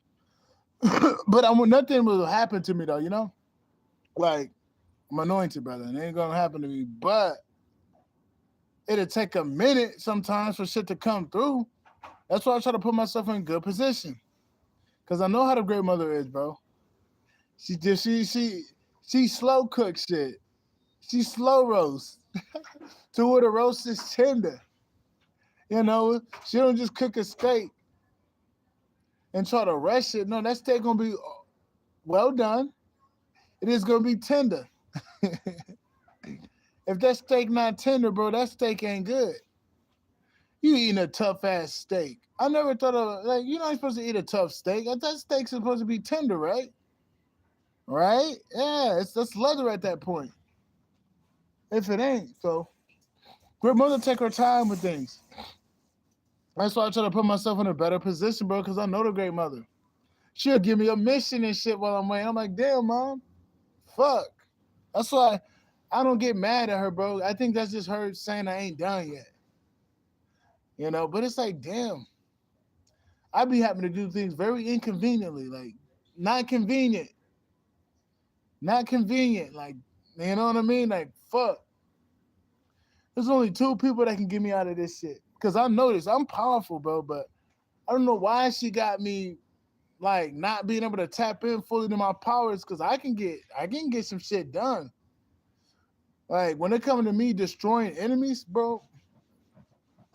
But nothing will happen to me though, you know? Like, I'm anointed, brother. It ain't gonna happen to me. But it'll take a minute sometimes for shit to come through. That's why I try to put myself in a good position. Cause I know how the great mother is, bro. She slow cook shit. She slow roast to where the roast is tender. You know, she don't just cook a steak and try to rush it. No, that steak gonna be well done. It is gonna be tender. If that steak not tender, bro, that steak ain't good. You eating a tough ass steak. I never thought of like you're not supposed to eat a tough steak. I thought steak's supposed to be tender, right? Right? Yeah, it's that's leather at that point. If it ain't, so grandmother take her time with things. That's why I try to put myself in a better position, bro, because I know the great mother. She'll give me a mission and shit while I'm waiting. I'm like, damn, mom, fuck. That's why I don't get mad at her, bro. I think that's just her saying I ain't done yet. But it's like, damn, I be having to do things very inconveniently, like not convenient, not convenient, like you know what I mean? Like fuck. There's only two people that can get me out of this shit. Cause I know this, I'm powerful, bro, but I don't know why she got me like not being able to tap in fully to my powers. Cause I can get some shit done. Like when it comes to me destroying enemies, bro,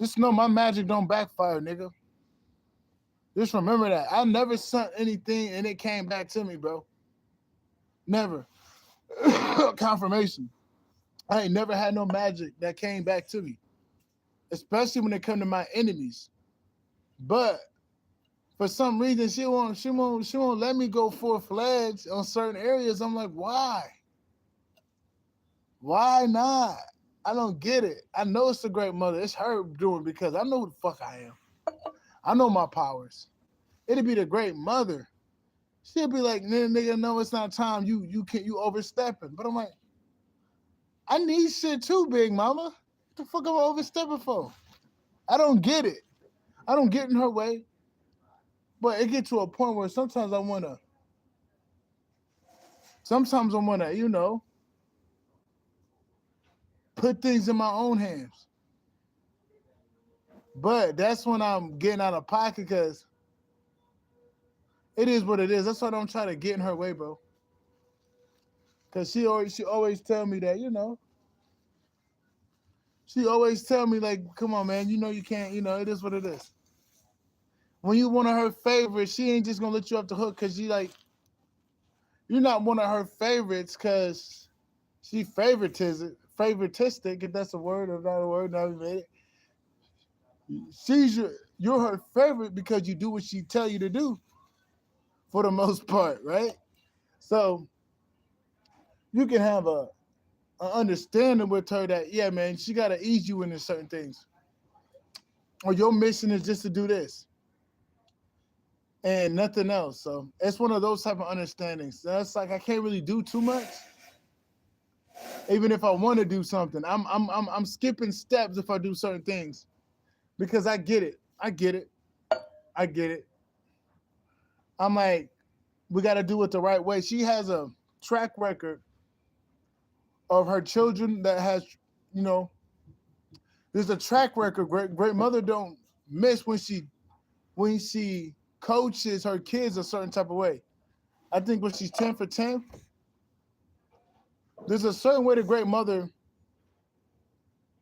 just know my magic don't backfire, nigga. Just remember that. I never sent anything and it came back to me, bro. Never. Confirmation. I ain't never had no magic that came back to me, especially when it come to my enemies. But for some reason, she won't let me go full fledged on certain areas. I'm like, why? Why not? I don't get it. I know it's a great mother. It's her doing because I know who the fuck I am. I know my powers. It'd be the great mother. She'll be like, nigga, no, it's not time. You overstepping. But I'm like, I need shit too, big mama. What the fuck am I overstepping for? I don't get it. I don't get in her way. But it get to a point where sometimes I wanna, put things in my own hands. But that's when I'm getting out of pocket because it is what it is. That's why I don't try to get in her way, bro. Cause she always tell me that, she always tell me like, come on, man, you can't, it is what it is. When you one of her favorites, she ain't just gonna let you off the hook because you're not one of her favorites because she favoritistic, if that's a word or not a word, now we made it. You're her favorite because you do what she tell you to do for the most part, right? So you can have a understanding with her that yeah, man, she gotta ease you into certain things, or your mission is just to do this and nothing else. So it's one of those type of understandings. That's like I can't really do too much, even if I want to do something. I'm skipping steps if I do certain things because I get it. I get it. I get it. I'm like, we got to do it the right way. She has a track record of her children that has, you know, there's a track record. Great mother don't miss when she coaches her kids a certain type of way. I think when she's 10 for 10, there's a certain way the great mother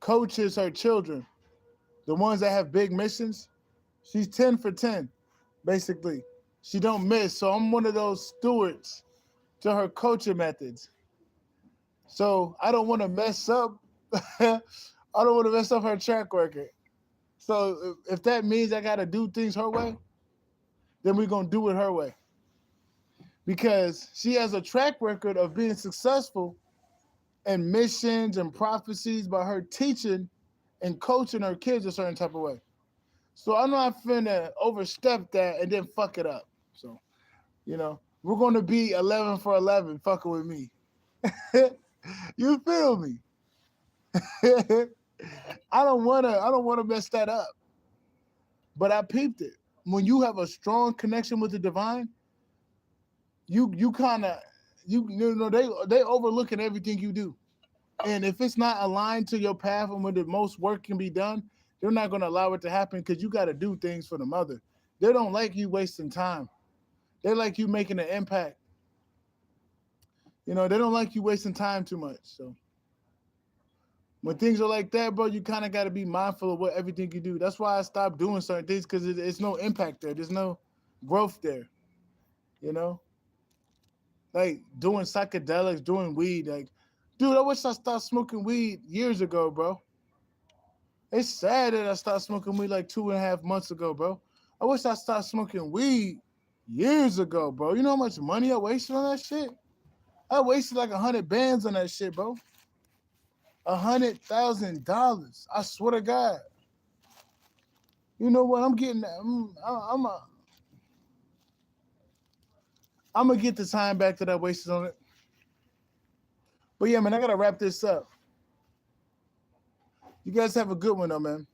coaches her children. The ones that have big missions, she's 10 for 10, basically. She don't miss. So I'm one of those stewards to her coaching methods. So I don't want to mess up. I don't want to mess up her track record. So if that means I got to do things her way, then we're going to do it her way. Because she has a track record of being successful in missions and prophecies by her teaching and coaching her kids a certain type of way. So I'm not finna overstep that and then fuck it up. So, we're going to be 11 for 11 fucking with me. You feel me? I don't want to mess that up. But I peeped it. When you have a strong connection with the divine, you kind of they overlooking everything you do. And if it's not aligned to your path and where the most work can be done, they're not going to allow it to happen because you got to do things for the mother. They don't like you wasting time. They like you making an impact. They don't like you wasting time too much. So when things are like that, bro, you kind of got to be mindful of what everything you do. That's why I stopped doing certain things because it's no impact there. There's no growth there. You know, like doing psychedelics, doing weed. Like, dude, I wish I stopped smoking weed years ago, bro. It's sad that I stopped smoking weed like 2.5 months ago, bro. I wish I stopped smoking weed years ago, bro. You know how much money I wasted on that shit? I wasted like 100 bands on that shit, bro. $100,000. I swear to God. You know what? I'm getting. I'm gonna get the time back that I wasted on it. But yeah, man, I gotta wrap this up. You guys have a good one, though, man.